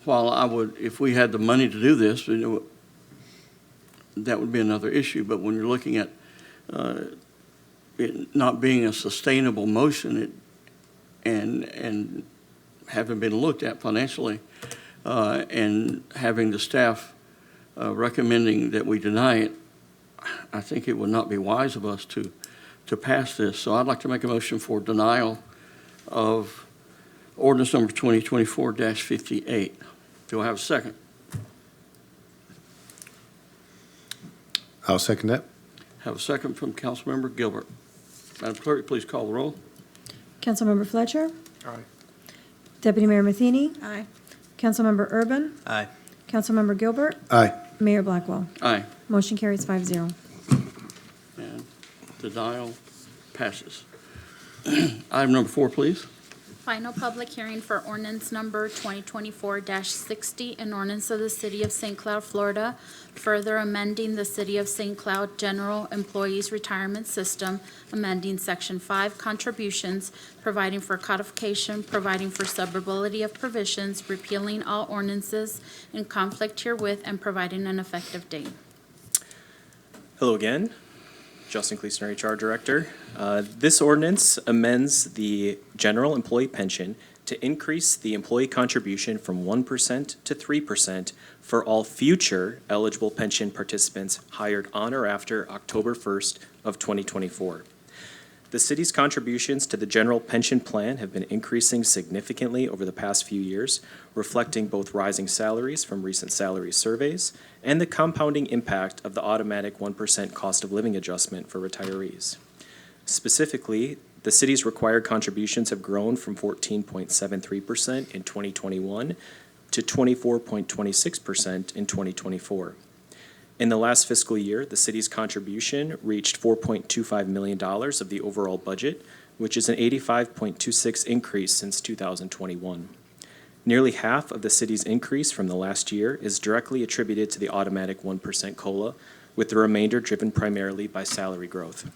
while I would, if we had the money to do this, that would be another issue. But when you're looking at it not being a sustainable motion, and having been looked at financially, and having the staff recommending that we deny it, I think it would not be wise of us to pass this. So I'd like to make a motion for denial of ordinance number 2024-58. Do I have a second? I'll second that. Have a second from Councilmember Gilbert. Madam Clerk, please call the roll. Councilmember Fletcher. Aye. Deputy Mayor Matheny. Aye. Councilmember Urban. Aye. Councilmember Gilbert. Aye. Mayor Blackwell. Aye. Motion carries 5-0. And denial passes. Item number 4, please. final public hearing for ordinance number 2024-60, an ordinance of the City of St. Cloud, Florida, further amending the City of St. Cloud General Employees Retirement System, amending Section 5 contributions, providing for codification, providing for suburbility of provisions, repealing all ordinances in conflict herewith, and providing an effective date. Hello again. Justin Kleesner, HR Director. This ordinance amends the general employee pension to increase the employee contribution from 1% to 3% for all future eligible pension participants hired on or after October 1st of 2024. The city's contributions to the general pension plan have been increasing significantly over the past few years, reflecting both rising salaries from recent salary surveys and the compounding impact of the automatic 1% cost of living adjustment for retirees. Specifically, the city's required contributions have grown from 14.73% in 2021 to 24.26% in 2024. In the last fiscal year, the city's contribution reached $4.25 million of the overall budget, which is an 85.26% increase since 2021. Nearly half of the city's increase from the last year is directly attributed to the automatic 1% COLA, with the remainder driven primarily by salary growth.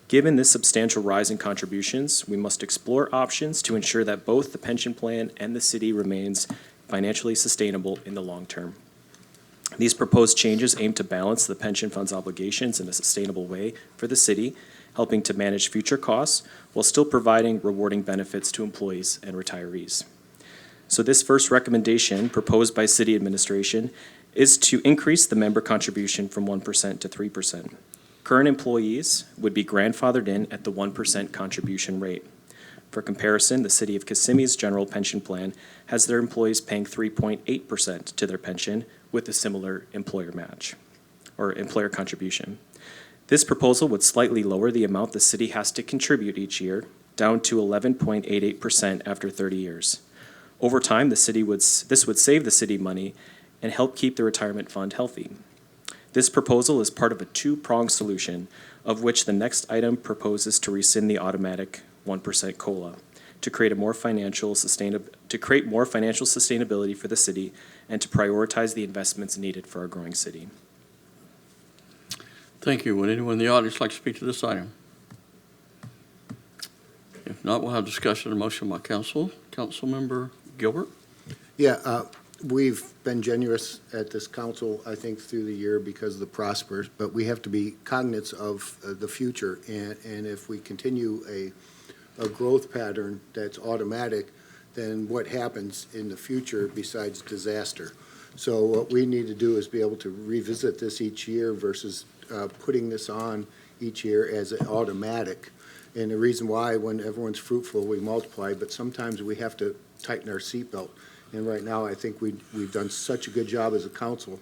Given this substantial rise in contributions, we must explore options to ensure that both the pension plan and the city remains financially sustainable in the long term. These proposed changes aim to balance the pension fund's obligations in a sustainable way for the city, helping to manage future costs while still providing rewarding benefits to employees and retirees. So this first recommendation proposed by city administration is to increase the member contribution from 1% to 3%. Current employees would be grandfathered in at the 1% contribution rate. For comparison, the city of Kissimmee's general pension plan has their employees paying 3.8% to their pension with a similar employer match or employer contribution. This proposal would slightly lower the amount the city has to contribute each year, down to 11.88% after 30 years. Over time, this would save the city money and help keep the retirement fund healthy. This proposal is part of a two-pronged solution, of which the next item proposes to rescind the automatic 1% COLA to create more financial sustainability for the city and to prioritize the investments needed for our growing city. Thank you. Would anyone in the audience like to speak to this item? If not, we'll have discussion and motion by council. Councilmember Gilbert? Yeah, we've been generous at this council, I think, through the year because of the Prospers, but we have to be cognizant of the future. And if we continue a growth pattern that's automatic, then what happens in the future besides disaster? So what we need to do is be able to revisit this each year versus putting this on each year as an automatic. And the reason why, when everyone's fruitful, we multiply, but sometimes we have to tighten our seatbelt. And right now, I think we've done such a good job as a council,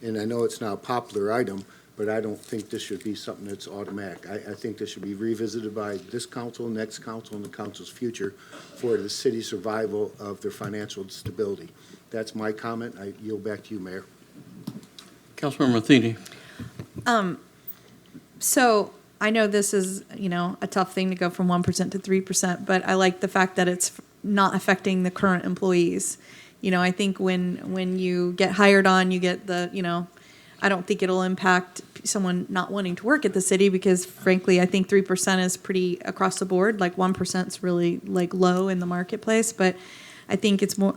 and I know it's not a popular item, but I don't think this should be something that's automatic. I think this should be revisited by this council, next council, and the council's future for the city's survival of their financial stability. That's my comment. I yield back to you, Mayor. Councilmember Matheny? So I know this is, a tough thing to go from 1% to 3%, but I like the fact that it's not affecting the current employees. I think when you get hired on, you get I don't think it'll impact someone not wanting to work at the city because frankly, I think 3% is pretty across the board. Like 1% is really low in the marketplace, but I think it's more,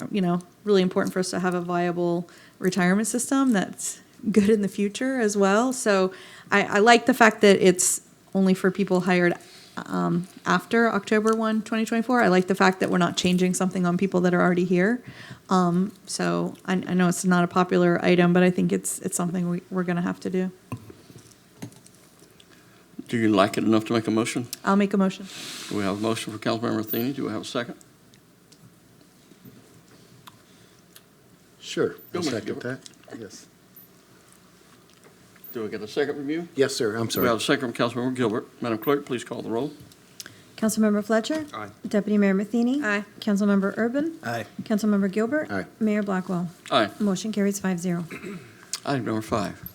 really important for us to have a viable retirement system that's good in the future as well. So I like the fact that it's only for people hired after October 1, 2024. I like the fact that we're not changing something on people that are already here. So I know it's not a popular item, but I think it's something we're going to have to do. Do you like it enough to make a motion? I'll make a motion. Do we have a motion for Councilmember Matheny? Do we have a second? Sure. Go, I'll Mr. second Gilbert. that. Yes. Do we get a second review? Yes, sir. I'm We sorry. have a second from Councilmember Gilbert. Madam Clerk, please call the roll. Councilmember Fletcher? Aye. Deputy Mayor Matheny? Aye. Councilmember Urban? Aye. Councilmember Gilbert? Aye. Mayor Blackwell? Aye. Motion carries 5-0. Item number 5.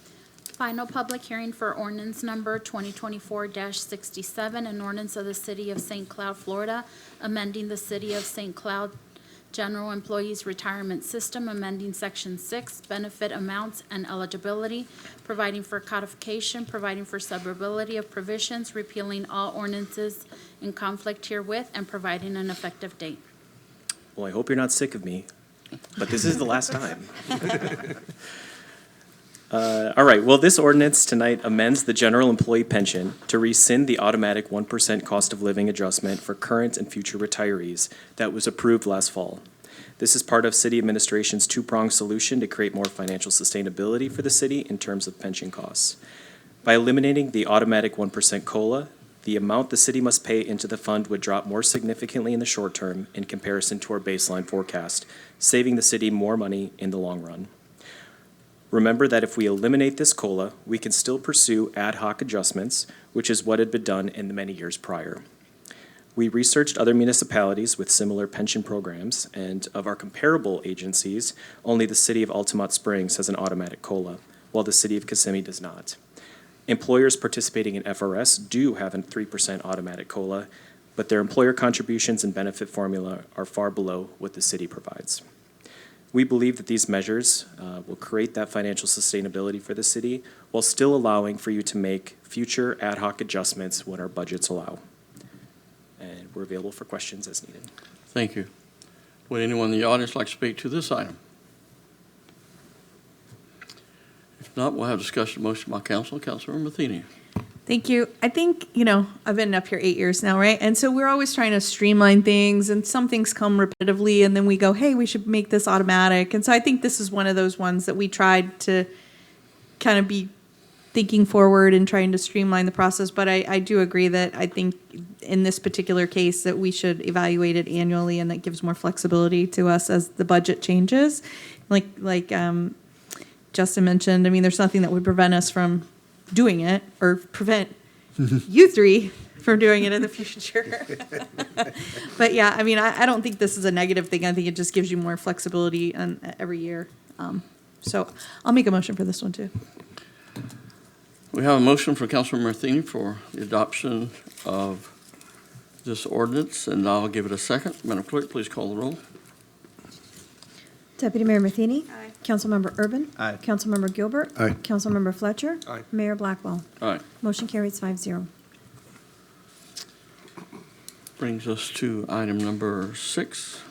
Final public hearing for ordinance number 2024-67, an ordinance of the City of St. Cloud, Florida, amending the City of St. Cloud General Employees Retirement System, amending Section 6, benefit amounts and eligibility, providing for codification, providing for severability of provisions, repealing all ordinances in conflict herewith, and providing an effective date. Well, I hope you're not sick of me, but this is the last time. All right, well, this ordinance tonight amends the general employee pension to rescind the automatic 1% cost of living adjustment for current and future retirees that was approved last fall. This is part of city administration's two-pronged solution to create more financial sustainability for the city in terms of pension costs. By eliminating the automatic 1% COLA, the amount the city must pay into the fund would drop more significantly in the short term in comparison to our baseline forecast, saving the city more money in the long run. Remember that if we eliminate this COLA, we can still pursue ad hoc adjustments, which is what had been done in the many years prior. We researched other municipalities with similar pension programs, and of our comparable agencies, only the city of Altamont Springs has an automatic COLA, while the city of Kissimmee does not. Employers participating in FRS do have a 3% automatic COLA, but their employer contributions and benefit formula are far below what the city provides. We believe that these measures will create that financial sustainability for the city while still allowing for you to make future ad hoc adjustments when our budgets allow. And we're available for questions as needed. Thank you. Would anyone in the audience like to speak to this item? If not, we'll have discussion motion by council. Councilmember Matheny. Thank you. I think, I've been up here 8 years now, right? And so we're always trying to streamline things, and some things come repetitively, and then we go, hey, we should make this automatic. And so I think this is one of those ones that we tried to kind of be thinking forward and trying to streamline the process. But I do agree that I think in this particular case that we should evaluate it annually, and that gives more flexibility to us as the budget changes. Like Justin mentioned, I mean, there's nothing that would prevent us from doing it or prevent you three from doing it in the future. But yeah, I mean, I don't think this is a negative thing. I think it just gives you more flexibility every year. So I'll make a motion for this one too. We have a motion for Councilmember Matheny for the adoption of this ordinance, and I'll give it a second. Madam Clerk, please call the roll. Deputy Mayor Matheny. Aye. Councilmember Urban. Aye. Councilmember Gilbert. Aye. Councilmember Fletcher. Aye. Mayor Blackwell. Aye. Motion carries 5-0. Brings us to item number 6.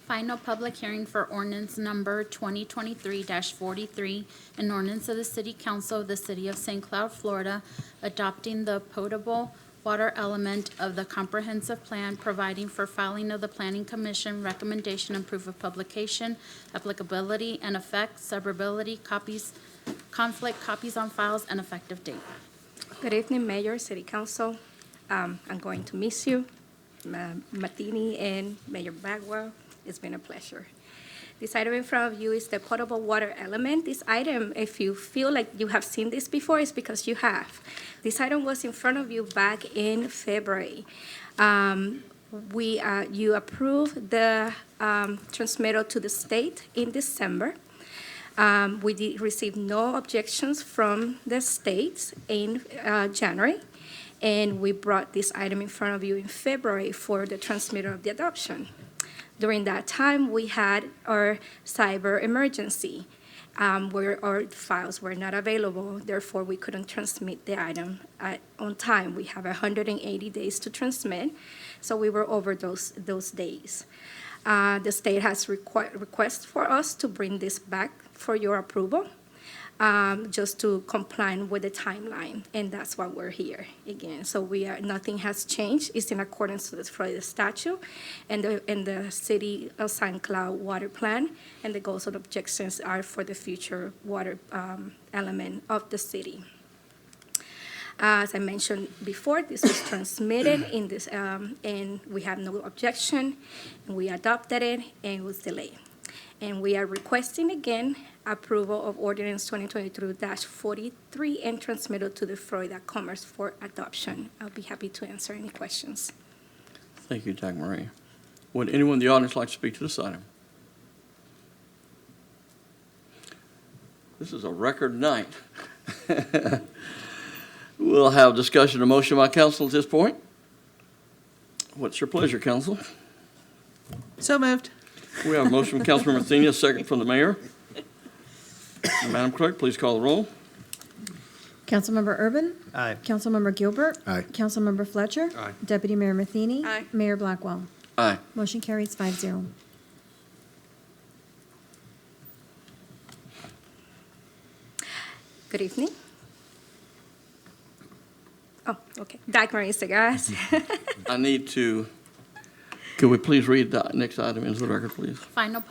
Final public hearing for ordinance number 2023-43, an ordinance of the City Council of the City of St. Cloud, Florida, adopting the potable water element of the comprehensive plan, providing for filing of the Planning Commission recommendation and proof of publication, applicability and effect, severability, copies, conflict, copies on files, and effective date. Good evening, Mayor, City Council. I'm going to miss you, Matheny and Mayor Bagwell. It's been a pleasure. This item in front of you is the potable water element. This item, if you feel like you have seen this before, it's because you have. This item was in front of you back in February. You approved the transmittal to the state in December. We did receive no objections from the states in January, and we brought this item in front of you in February for the transmittal of the adoption. During that time, we had our cyber emergency where our files were not available. Therefore, we couldn't transmit the item on time. We have 180 days to transmit, so we were over those days. The state has requested for us to bring this back for your approval, just to comply with the timeline, and that's why we're here again. So nothing has changed. It's in accordance with the Florida statute and the City of St. Cloud water plan, and the goals and objectives are for the future water element of the city. As I mentioned before, this was transmitted in this, and we have no objection, and we adopted it, and it was delayed. And we are requesting again approval of ordinance 2022-43 and transmittal to the Florida Commerce for adoption. I'll be happy to answer any questions. Thank you, Dagmar. Would anyone in the audience like to speak to this item? This is a record night. We'll have discussion and motion by council at this point. What's your pleasure, council? So moved. We have a motion from Councilmember Matheny, a second from the mayor. Madam Clerk, please call the roll. Councilmember Urban. Aye. Councilmember Gilbert. Aye. Councilmember Fletcher. Aye. Deputy Mayor Matheny. Aye. Mayor Blackwell. Aye. Motion carries 5-0. Good evening. Oh, okay. Dagmar Segaras. I need to, could we please read the next item into the record, please? Final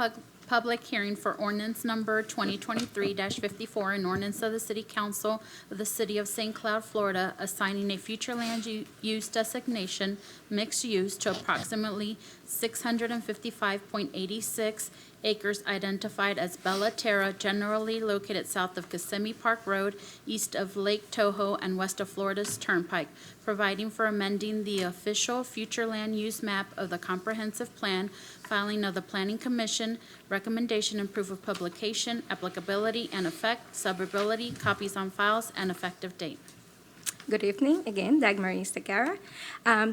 public hearing for ordinance number 2023-54, an ordinance of the City Council of the City of St. Cloud, Florida, assigning a future land use designation, mixed use, to approximately 655.86 acres identified as Bella Terra, generally located south of Kissimmee Park Road, east of Lake Toho, and west of Florida's Turnpike, providing for amending the official future land use map of the comprehensive plan, filing of the Planning Commission, recommendation and proof of publication, applicability and effect, suburbility, copies on files, and effective date. Good evening, again, Dagmar Segarra.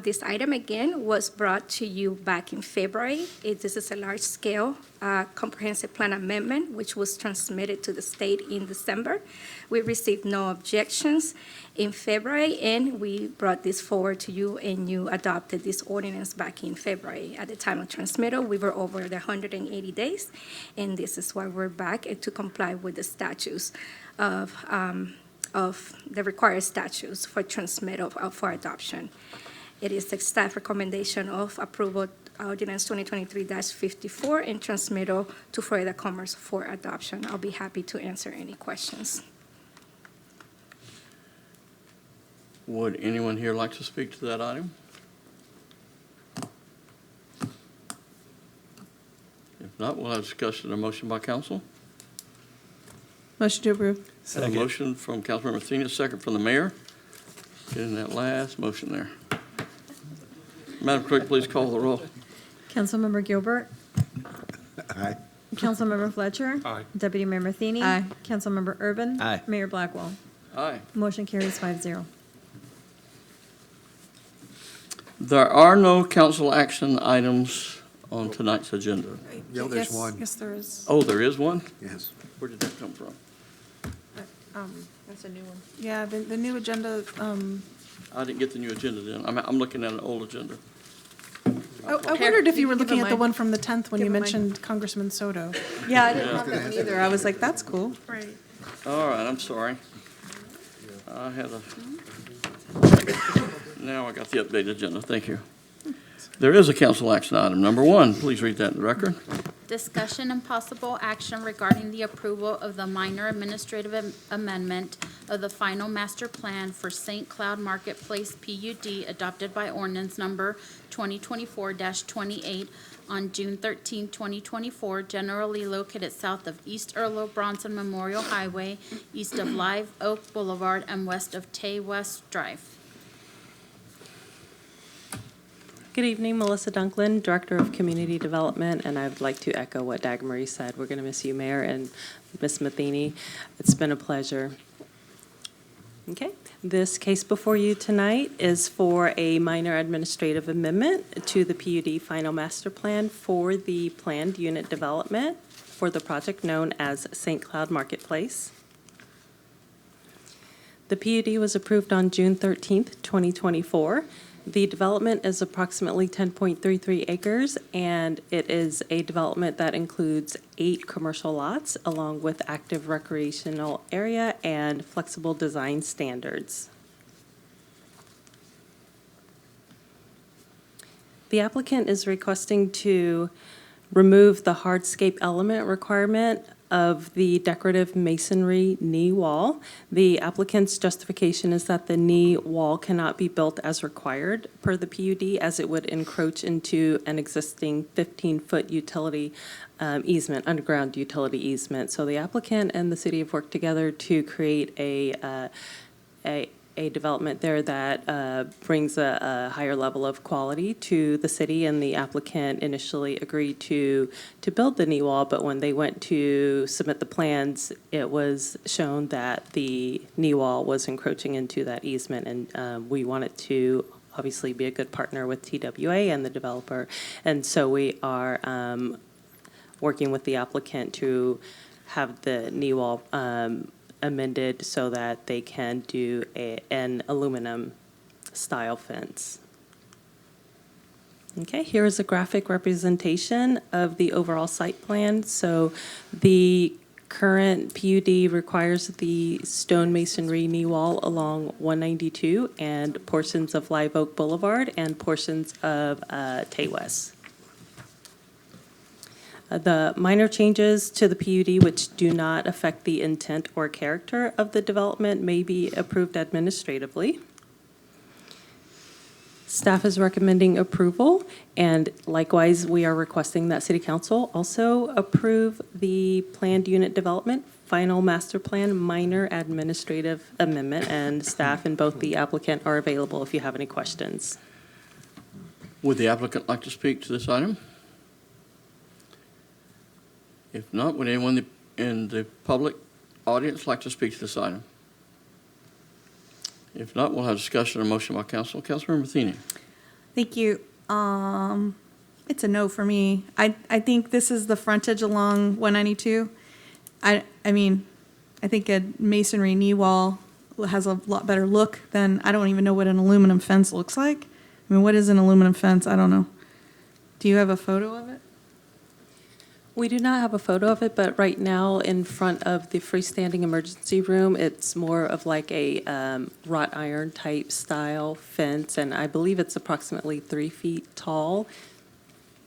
This item, again, was brought to you back in February. This is a large-scale comprehensive plan amendment, which was transmitted to the state in December. We received no objections in February, and we brought this forward to you, and you adopted this ordinance back in February. At the time of transmittal, we were over the 180 days, and this is why we're back to comply with the statutes of the required statutes for transmittal for adoption. It is the staff recommendation of approval ordinance 2023-54 and transmittal to Florida Commerce for adoption. I'll be happy to answer any questions. Would anyone here like to speak to that item? If not, we'll have discussion and motion by council. Motion to approve. A motion from Councilmember Matheny, a second from the mayor. Getting that last motion there. Madam Clerk, please call the roll. Councilmember Gilbert. Aye. Councilmember Fletcher. Aye. Deputy Mayor Matheny. Aye. Councilmember Urban. Aye. Mayor Blackwell. Aye. Motion carries 5-0. There are no council action items on tonight's agenda. Yeah, there's Yes, one. Yes, there is. Oh, there is one? Yes. Where did that come from? That's a new one. Yeah, the new agenda, I didn't get the new agenda then. I'm looking at an old agenda. I wondered if you were give looking him at the mine. one from the 10th when Give you him mine. mentioned Congressman Soto. Yeah, I didn't have that one either. I was like, that's cool. Right. All right, I'm sorry. I had a, now I got the updated agenda. Thank you. There is a council action item. Number 1, please read that in the record. Discussion and possible action regarding the approval of the minor administrative amendment of the final master plan for St. Cloud Marketplace PUD adopted by ordinance number 2024-28 on June 13, 2024, generally located south of East Earl Bronson Memorial Highway, east of Live Oak Boulevard, and west of Tay West Drive. Good evening, Melissa Dunklin, Director of Community Development, and I'd like to echo what Dagmar said. We're going to miss you, Mayor, and Ms. Matheny. It's been a pleasure. Okay, this case before you tonight is for a minor administrative amendment to the PUD Final Master Plan for the planned unit development for the project known as St. Cloud Marketplace. The PUD was approved on June 13th, 2024. The development is approximately 10.33 acres, and it is a development that includes 8 commercial lots along with active recreational area and flexible design standards. The applicant is requesting to remove the hardscape element requirement of the decorative masonry knee wall. The applicant's justification is that the knee wall cannot be built as required per the PUD, as it would encroach into an existing 15-foot utility easement, underground utility easement. So the applicant and the city have worked together to create a a development there that brings a higher level of quality to the city, and the applicant initially agreed to build the knee wall, but when they went to submit the plans, it was shown that the knee wall was encroaching into that easement, and we wanted to obviously be a good partner with TWA and the developer, and so we are working with the applicant to have the knee wall amended so that they can do an aluminum style fence. Okay, here is a graphic representation of the overall site plan. So the current PUD requires the stone masonry knee wall along 192 and portions of Live Oak Boulevard and portions of Tay West. The minor changes to the PUD which do not affect the intent or character of the development may be approved administratively. Staff is recommending approval, and likewise, we are requesting that City Council also approve the planned unit development, final master plan, minor administrative amendment, and staff and both the applicant are available if you have any questions. Would the applicant like to speak to this item? If not, would anyone in the public audience like to speak to this item? If not, we'll have discussion or motion by council. Councilmember Matheny. Thank you. It's a no for me. I think this is the frontage along 192. I mean, I think a masonry knee wall has a lot better look than, I don't even know what an aluminum fence looks like. I mean, what is an aluminum fence? I don't know. Do you have a photo of it? We do not have a photo of it, but right now in front of the freestanding emergency room, it's more of like a wrought iron type style fence, and I believe it's approximately 3 feet tall.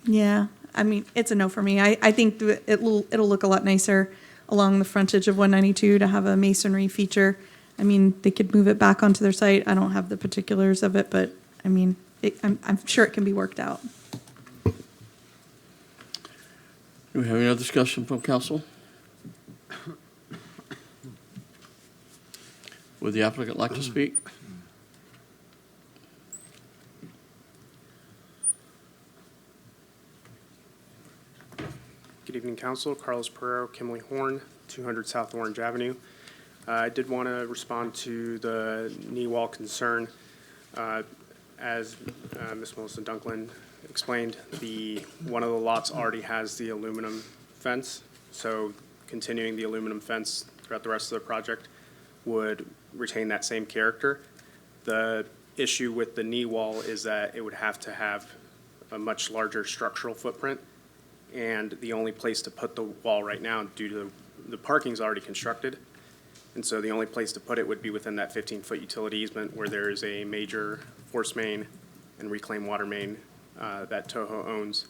Yeah, I mean, it's a no for me. I think it'll look a lot nicer along the frontage of 192 to have a masonry feature. I mean, they could move it back onto their site. I don't have the particulars of it, but I mean, I'm sure it can be worked out. Do we have any other discussion from council? Would the applicant like to speak? Good evening, Council. Carlos Pereiro, Kimley Horn, 200 South Orange Avenue. I did want to respond to the knee wall concern. As Ms. Melissa Dunklin explained, one of the lots already has the aluminum fence, so continuing the aluminum fence throughout the rest of the project would retain that same character. The issue with the knee wall is that it would have to have a much larger structural footprint, and the only place to put the wall right now, due to the parking's already constructed, and so the only place to put it would be within that 15-foot utility easement where there is a major force main and reclaimed water main that Toho owns,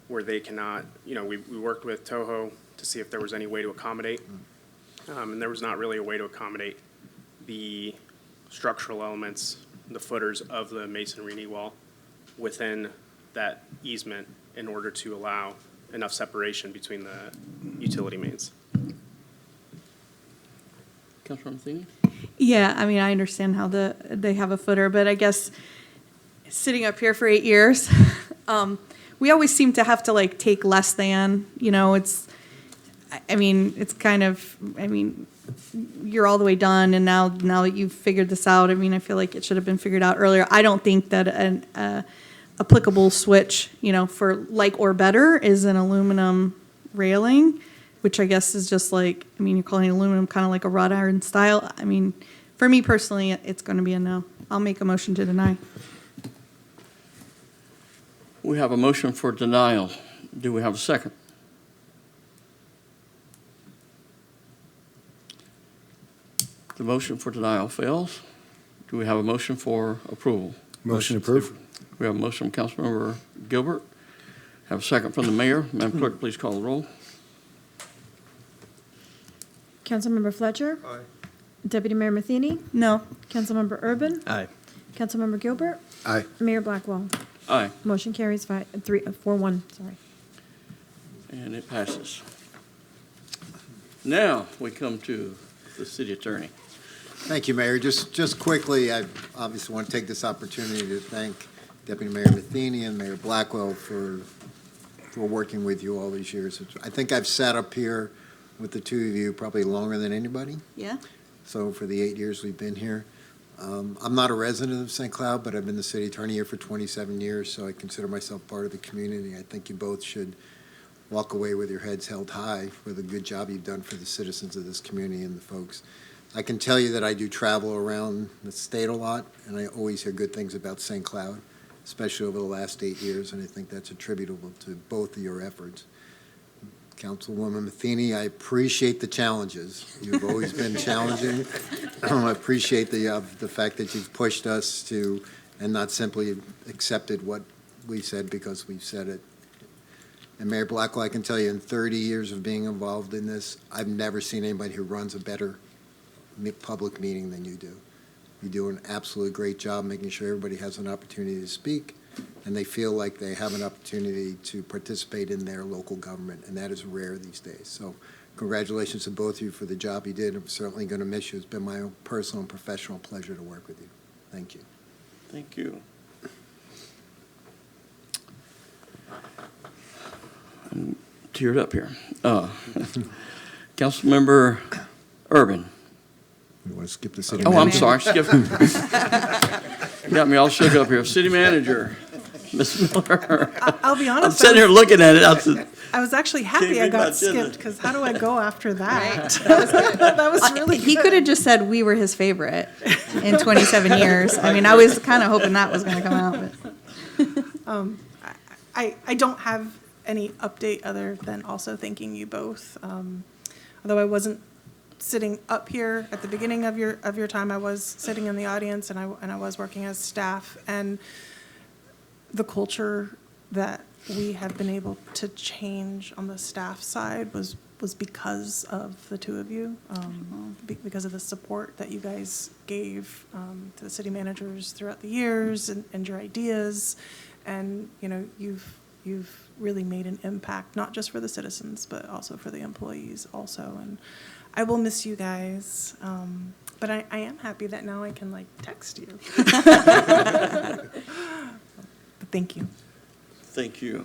where they cannot, we worked with Toho to see if there was any way to accommodate, and there was not really a way to accommodate the structural elements, the footers of the masonry knee wall within that easement in order to allow enough separation between the utility mains. Councilmember Matheny? Yeah, I mean, I understand how they have a footer, but I guess sitting up here for 8 years, we always seem to have to like take less than, it's kind of, you're all the way done, and now that you've figured this out, I feel like it should have been figured out earlier. I don't think that an applicable switch, for like or better is an aluminum railing, which I guess is just like, you're calling it aluminum kind of like a wrought iron style. For me personally, it's going to be a no. I'll make a motion to deny. We have a motion for denial. Do we have a second? The motion for denial fails. Do we have a motion for approval? Motion approved. We have a motion from Councilmember Gilbert. Have a second from the mayor. Madam Clerk, please call the roll. Councilmember Fletcher? Aye. Deputy Mayor Matheny? No. Councilmember Urban? Aye. Councilmember Gilbert? Aye. Mayor Blackwell? Aye. Motion carries 4-1, sorry. And it passes. Now we come to the city attorney. Thank you, Mayor. Just quickly, I obviously want to take this opportunity to thank Deputy Mayor Matheny and Mayor Blackwell for working with you all these years. I think I've sat up here with the two of you probably longer than anybody. Yeah. So for the 8 years we've been here. I'm not a resident of St. Cloud, but I've been the city attorney here for 27 years, so I consider myself part of the community. I think you both should walk away with your heads held high for the good job you've done for the citizens of this community and the folks. I can tell you that I do travel around the state a lot, and I always hear good things about St. Cloud, especially over the last 8 years, and I think that's attributable to both of your efforts. Councilwoman Matheny, I appreciate the challenges. You've always been challenging. I appreciate the fact that you've pushed us to, and not simply accepted what we said because we've said it. And Mayor Blackwell, I can tell you in 30 years of being involved in this, I've never seen anybody who runs a better public meeting than you do. You do an absolutely great job making sure everybody has an opportunity to speak and they feel like they have an opportunity to participate in their local government, and that is rare these days. So congratulations to both of you for the job you did. I'm certainly going to miss you. It's been my own personal and professional pleasure to work with you. Thank you. Thank you. I'm teared up here. Councilmember Urban. You want to skip the city Oh, manager? I'm sorry. Got me all shook up here. City manager, Ms. Miller. I'll be honest. I'm sitting here looking at it. I was actually Can't happy I read my got agenda. skipped, because how do I go after that? Right. That was really He good. could have just said we were his favorite in 27 years. I mean, I was kind of hoping that was going to come out. But. I don't have any update other than also thanking you both. Although I wasn't sitting up here at the beginning of your time, I was sitting in the audience, and I was working as staff. And the culture that we have been able to change on the staff side was because of the two of you, because of the support that you guys gave to the city managers throughout the years, and your ideas. And you've really made an impact, not just for the citizens, but also for the employees also. And I will miss you guys, but I am happy that now I can text you. But thank you. Thank you.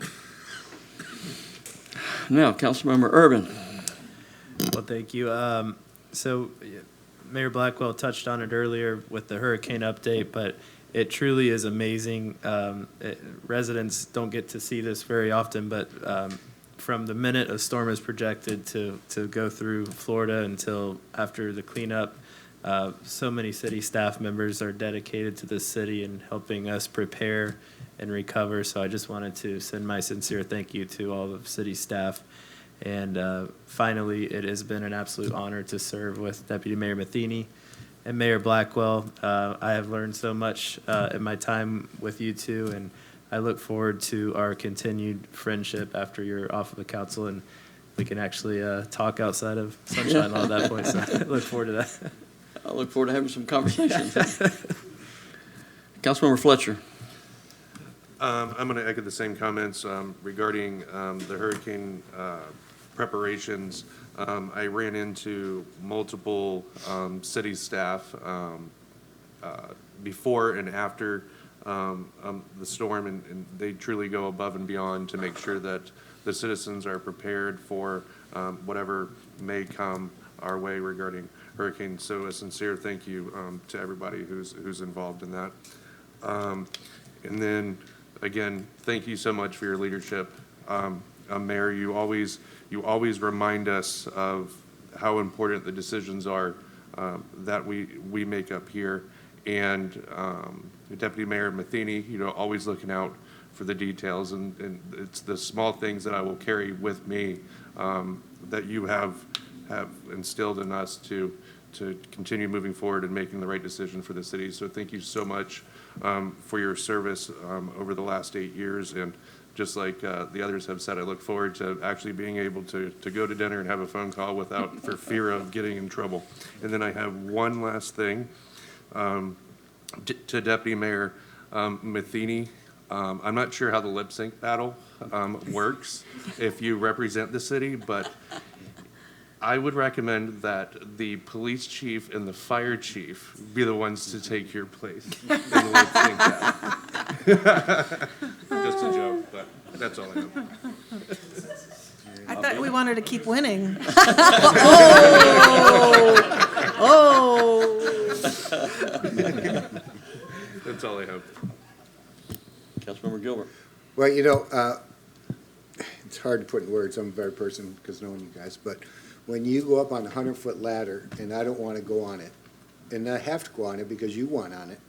Now, Councilmember Urban. Well, thank you. So Mayor Blackwell touched on it earlier with the hurricane update, but it truly is amazing. Residents don't get to see this very often, but from the minute a storm is projected to go through Florida until after the cleanup, so many city staff members are dedicated to this city and helping us prepare and recover. So I just wanted to send my sincere thank you to all of city staff. And finally, it has been an absolute honor to serve with Deputy Mayor Matheny and Mayor Blackwell. I have learned so much in my time with you two, and I look forward to our continued friendship after you're off of the council and we can actually talk outside of sunshine at that point. So I look forward to that. I look forward to having some conversations. Councilmember Fletcher. I'm going to echo the same comments regarding the hurricane preparations. I ran into multiple city staff before and after the storm, and they truly go above and beyond to make sure that the citizens are prepared for whatever may come our way regarding hurricanes. So a sincere thank you to everybody who's involved in that. And then, again, thank you so much for your leadership. Mayor, you always remind us of how important the decisions are that we make up here. And Deputy Mayor Matheny, always looking out for the details. And it's the small things that I will carry with me that you have instilled in us to continue moving forward and making the right decision for the city. So thank you so much for your service over the last 8 years. And just like the others have said, I look forward to actually being able to go to dinner and have a phone call for fear of getting in trouble. And then I have one last thing to Deputy Mayor Matheny. I'm not sure how the lip sync battle works if you represent the city, but I would recommend that the police chief and the fire chief be the ones to take your place. And let's think that. Just a joke, but that's all I know. I thought we wanted to keep winning. That's all I have. Councilmember Gilbert. Well, you know, it's hard to put in words. I'm a better person because knowing you guys. But when you go up on a 100-foot ladder, and I don't want to go on it, and I have to go on it because you went on it,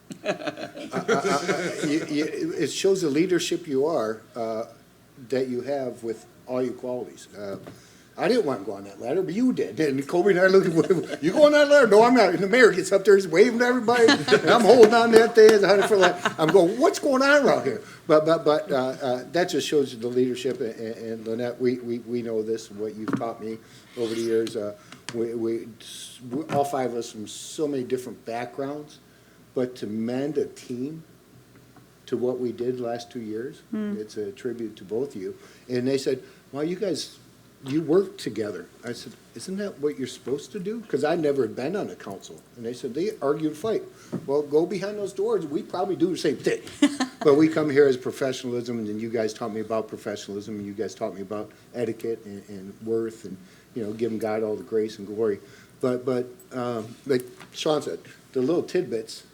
it shows the leadership you are, that you have with all your qualities. I didn't want to go on that ladder, but you did. And Kobe and I looking, you go on that ladder? No, I'm not. And the mayor gets up there, he's waving to everybody, and I'm holding on to that thing as a 100-foot ladder. I'm going, what's going on around here? But that just shows you the leadership. And Lynette, we know this, what you've taught me over the years. We all five of us from so many different backgrounds, but to mend a team to what we did the last 2 years, it's a tribute to both of you. And they said, well, you guys, you work together. I said, isn't that what you're supposed to do? Because I'd never been on a council. And they said, they argue and fight. Well, go behind those doors. We probably do the same thing. But we come here as professionalism, and then you guys taught me about professionalism, and you guys taught me about etiquette and worth, and, you know, giving God all the grace and glory. But like Sean said, the little tidbits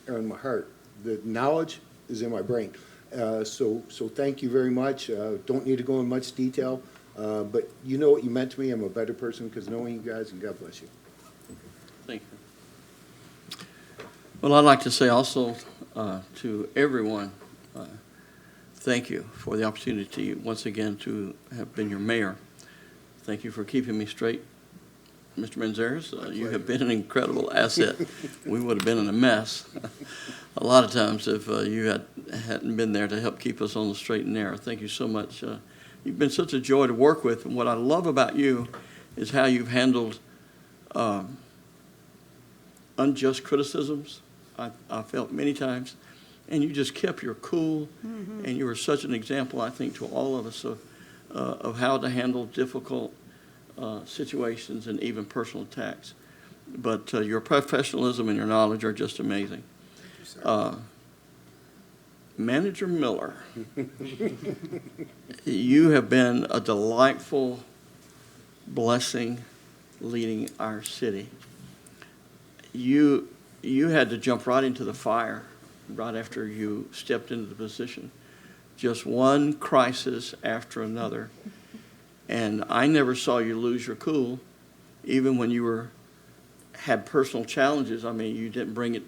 are in my heart. The knowledge is in my brain. So thank you very much. Don't need to go in much detail. But you know what you meant to me. I'm a better person because knowing you guys, and God bless you. Thank you. Well, I'd like to say also to everyone, thank you for the opportunity once again to have been your mayor. Thank you for keeping me straight, Mr. Manzares. You have been an incredible asset. We would have been in a mess a lot of times if you hadn't been there to help keep us on the straight and narrow. Thank you so much. You've been such a joy to work with, and what I love about you is how you've handled unjust criticisms. I felt many times, and you just kept your cool, and you were such an example, I think, to all of us of how to handle difficult situations and even personal attacks. But your professionalism and your knowledge are just amazing. Manager Miller, you have been a delightful blessing leading our city. You had to jump right into the fire right after you stepped into the position. Just one crisis after another. And I never saw you lose your cool, even when you had personal challenges. I mean, you didn't bring it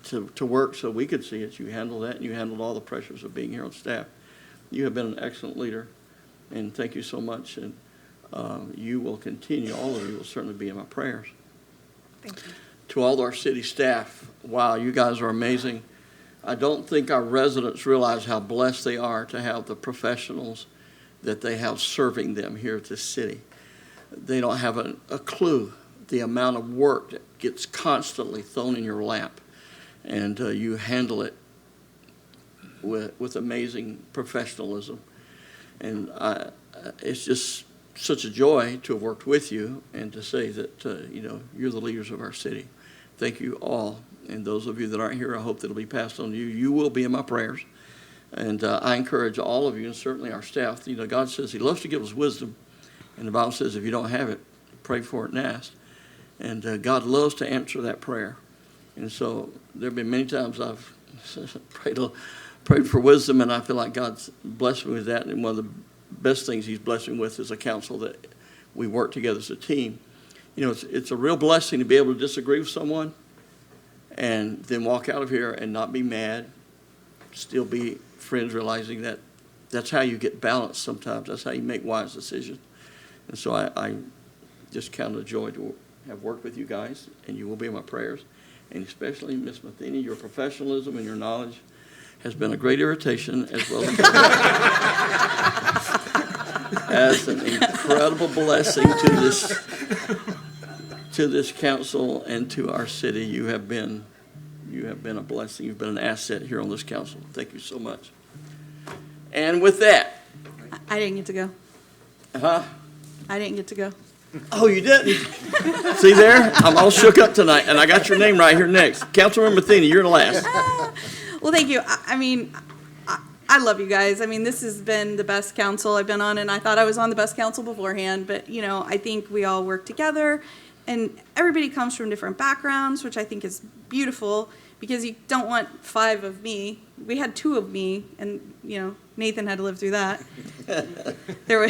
to work so we could see it. You handled that, and you handled all the pressures of being here on staff. You have been an excellent leader, and thank you so much. And you will continue, all of you will certainly be in my prayers. Thank you. To all our city staff, wow, you guys are amazing. I don't think our residents realize how blessed they are to have the professionals that they have serving them here at this city. They don't have a clue the amount of work that gets constantly thrown in your lap. And you handle it with amazing professionalism. And it's just such a joy to have worked with you and to say that, you're the leaders of our city. Thank you all. And those of you that aren't here, I hope that it'll be passed on to you. You will be in my prayers. And I encourage all of you, and certainly our staff. God says he loves to give us wisdom. And the Bible says if you don't have it, pray for it and ask. And God loves to answer that prayer. And so there have been many times I've prayed for wisdom, and I feel like God's blessed me with that. And one of the best things he's blessed me with is a council that we work together as a team. It's a real blessing to be able to disagree with someone and then walk out of here and not be mad, still be friends, realizing that that's how you get balance sometimes. That's how you make wise decisions. And so I just count it a joy to have worked with you guys, and you will be in my prayers. And especially Ms. Matheny, your professionalism and your knowledge has been a great irritation, as well as an incredible blessing to this council and to our city. You have been a blessing. You've been an asset here on this council. Thank you so much. And with that, I didn't get to go. I didn't get to go. Oh, you didn't? See there? I'm all shook up tonight, and I got your name right here next. Councilmember Matheny, you're the last. Well, thank you. I love you guys. I mean, this has been the best council I've been on, and I thought I was on the best council beforehand, but, I think we all work together, and everybody comes from different backgrounds, which I think is beautiful, because you don't want 5 of me. We had 2 of me, and, Nathan had to live through that. There were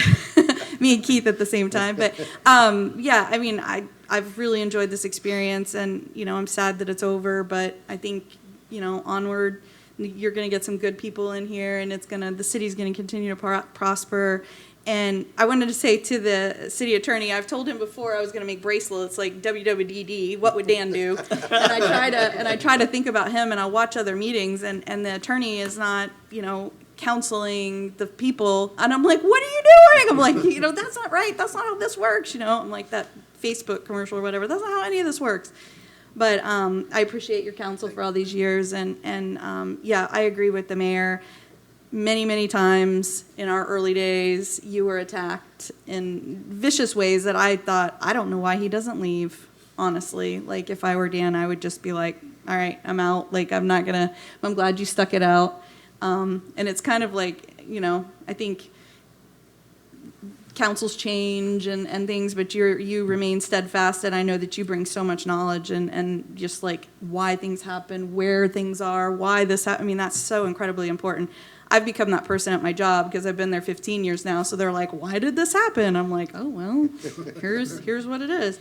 me and Keith at the same time, but, I've really enjoyed this experience, and, I'm sad that it's over, but I think, onward. You're going to get some good people in here, and the city's going to continue to prosper. And I wanted to say to the city attorney, I've told him before I was going to make bracelets like WWDD, what would Dan do? And I try to think about him, and I'll watch other meetings, and the attorney is not, counseling the people. And I'm like, what are you doing? I'm like, that's not right. That's not how this works. I'm like that Facebook commercial or whatever. That's not how any of this works. But I appreciate your counsel for all these years, and I agree with the mayor. Many, many times in our early days, you were attacked in vicious ways that I thought, I don't know why he doesn't leave, honestly. Like, if I were Dan, I would just be like, all right, I'm out. Like, I'm glad you stuck it out. And it's kind of like, I think councils change and things, but you remain steadfast, and I know that you bring so much knowledge and just like why things happen, where things are, why this happened. I mean, that's so incredibly important. I've become that person at my job because I've been there 15 years now, so they're like, why did this happen? I'm like, oh, well, here's what it is.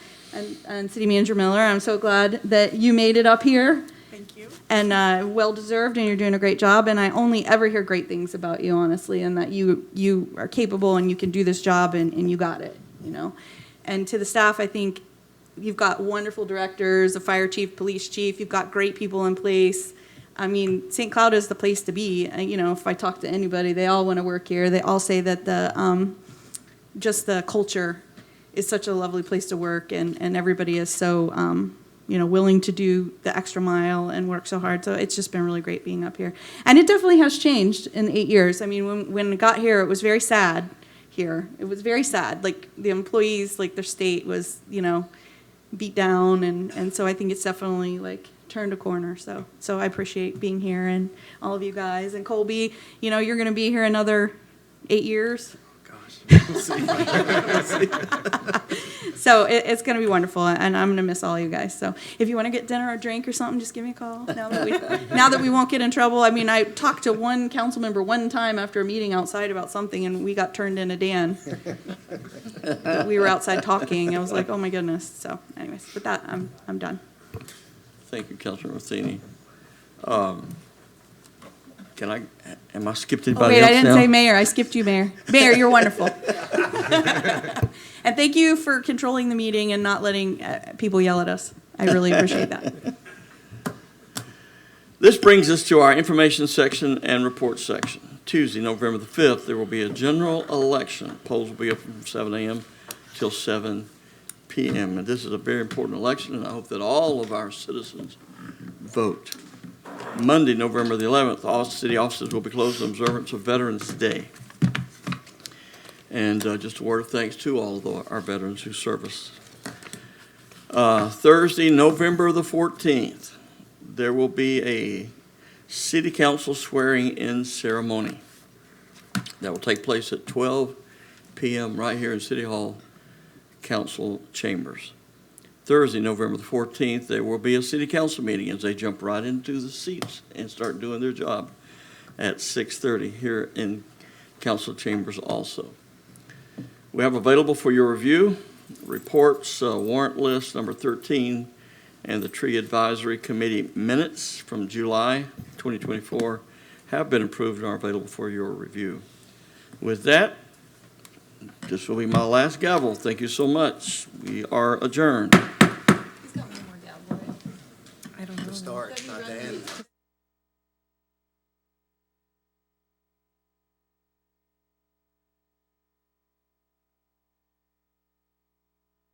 And City Manager Miller, I'm so glad that you made it up here. Thank you. And well-deserved, and you're doing a great job. And I only ever hear great things about you, honestly, and that you are capable and you can do this job, and you got it, And to the staff, I think you've got wonderful directors, a fire chief, police chief. You've got great people in place. I mean, St. Cloud is the place to be. If I talk to anybody, they all want to work here. They all say that just the culture is such a lovely place to work, and everybody is so willing to do the extra mile and work so hard. So it's just been really great being up here. And it definitely has changed in 8 years. I mean, when I got here, it was very sad here. It was very sad. Like, the employees, like, their state was, beat down. And so I think it's definitely, like, turned a corner. So I appreciate being here, and all of you guys. And Colby, you're going to be here another 8 years. So it's going to be wonderful, and I'm going to miss all you guys. So if you want to get dinner or drink or something, just give me a call. Now that we won't get in trouble. I mean, I talked to one council member one time after a meeting outside about something, and we got turned into Dan. We were outside talking. I was like, oh my goodness. So anyways, with that, I'm done. Thank you, Councilor Matheny. Am I skipped anybody Wait, else I didn't now? say mayor. I skipped you, mayor. Mayor, you're wonderful. And thank you for controlling the meeting and not letting people yell at us. I really appreciate that. This brings us to our information section and report section. Tuesday, November the 5th, there will be a general election. Polls will be open from 7 a.m. till 7 p.m. And this is a very important election, and I hope that all of our citizens vote. Monday, November the 11th, all city offices will be closed in observance of Veterans Day. And just a word of thanks to all of our veterans who serve us. Thursday, November the 14th, there will be a city council swearing-in ceremony that will take place at 12 p.m. right here in City Hall Council Chambers. Thursday, November the 14th, there will be a city council meeting as they jump right into the seats and start doing their job at 6:30 here in council chambers also. We have available for your review reports, warrant list number 13, and the Tree Advisory Committee minutes from July 2024 have been approved and are available for your review. With that, this will be my last gavel. Thank you so much. We are adjourned. I don't know. Start, not the end.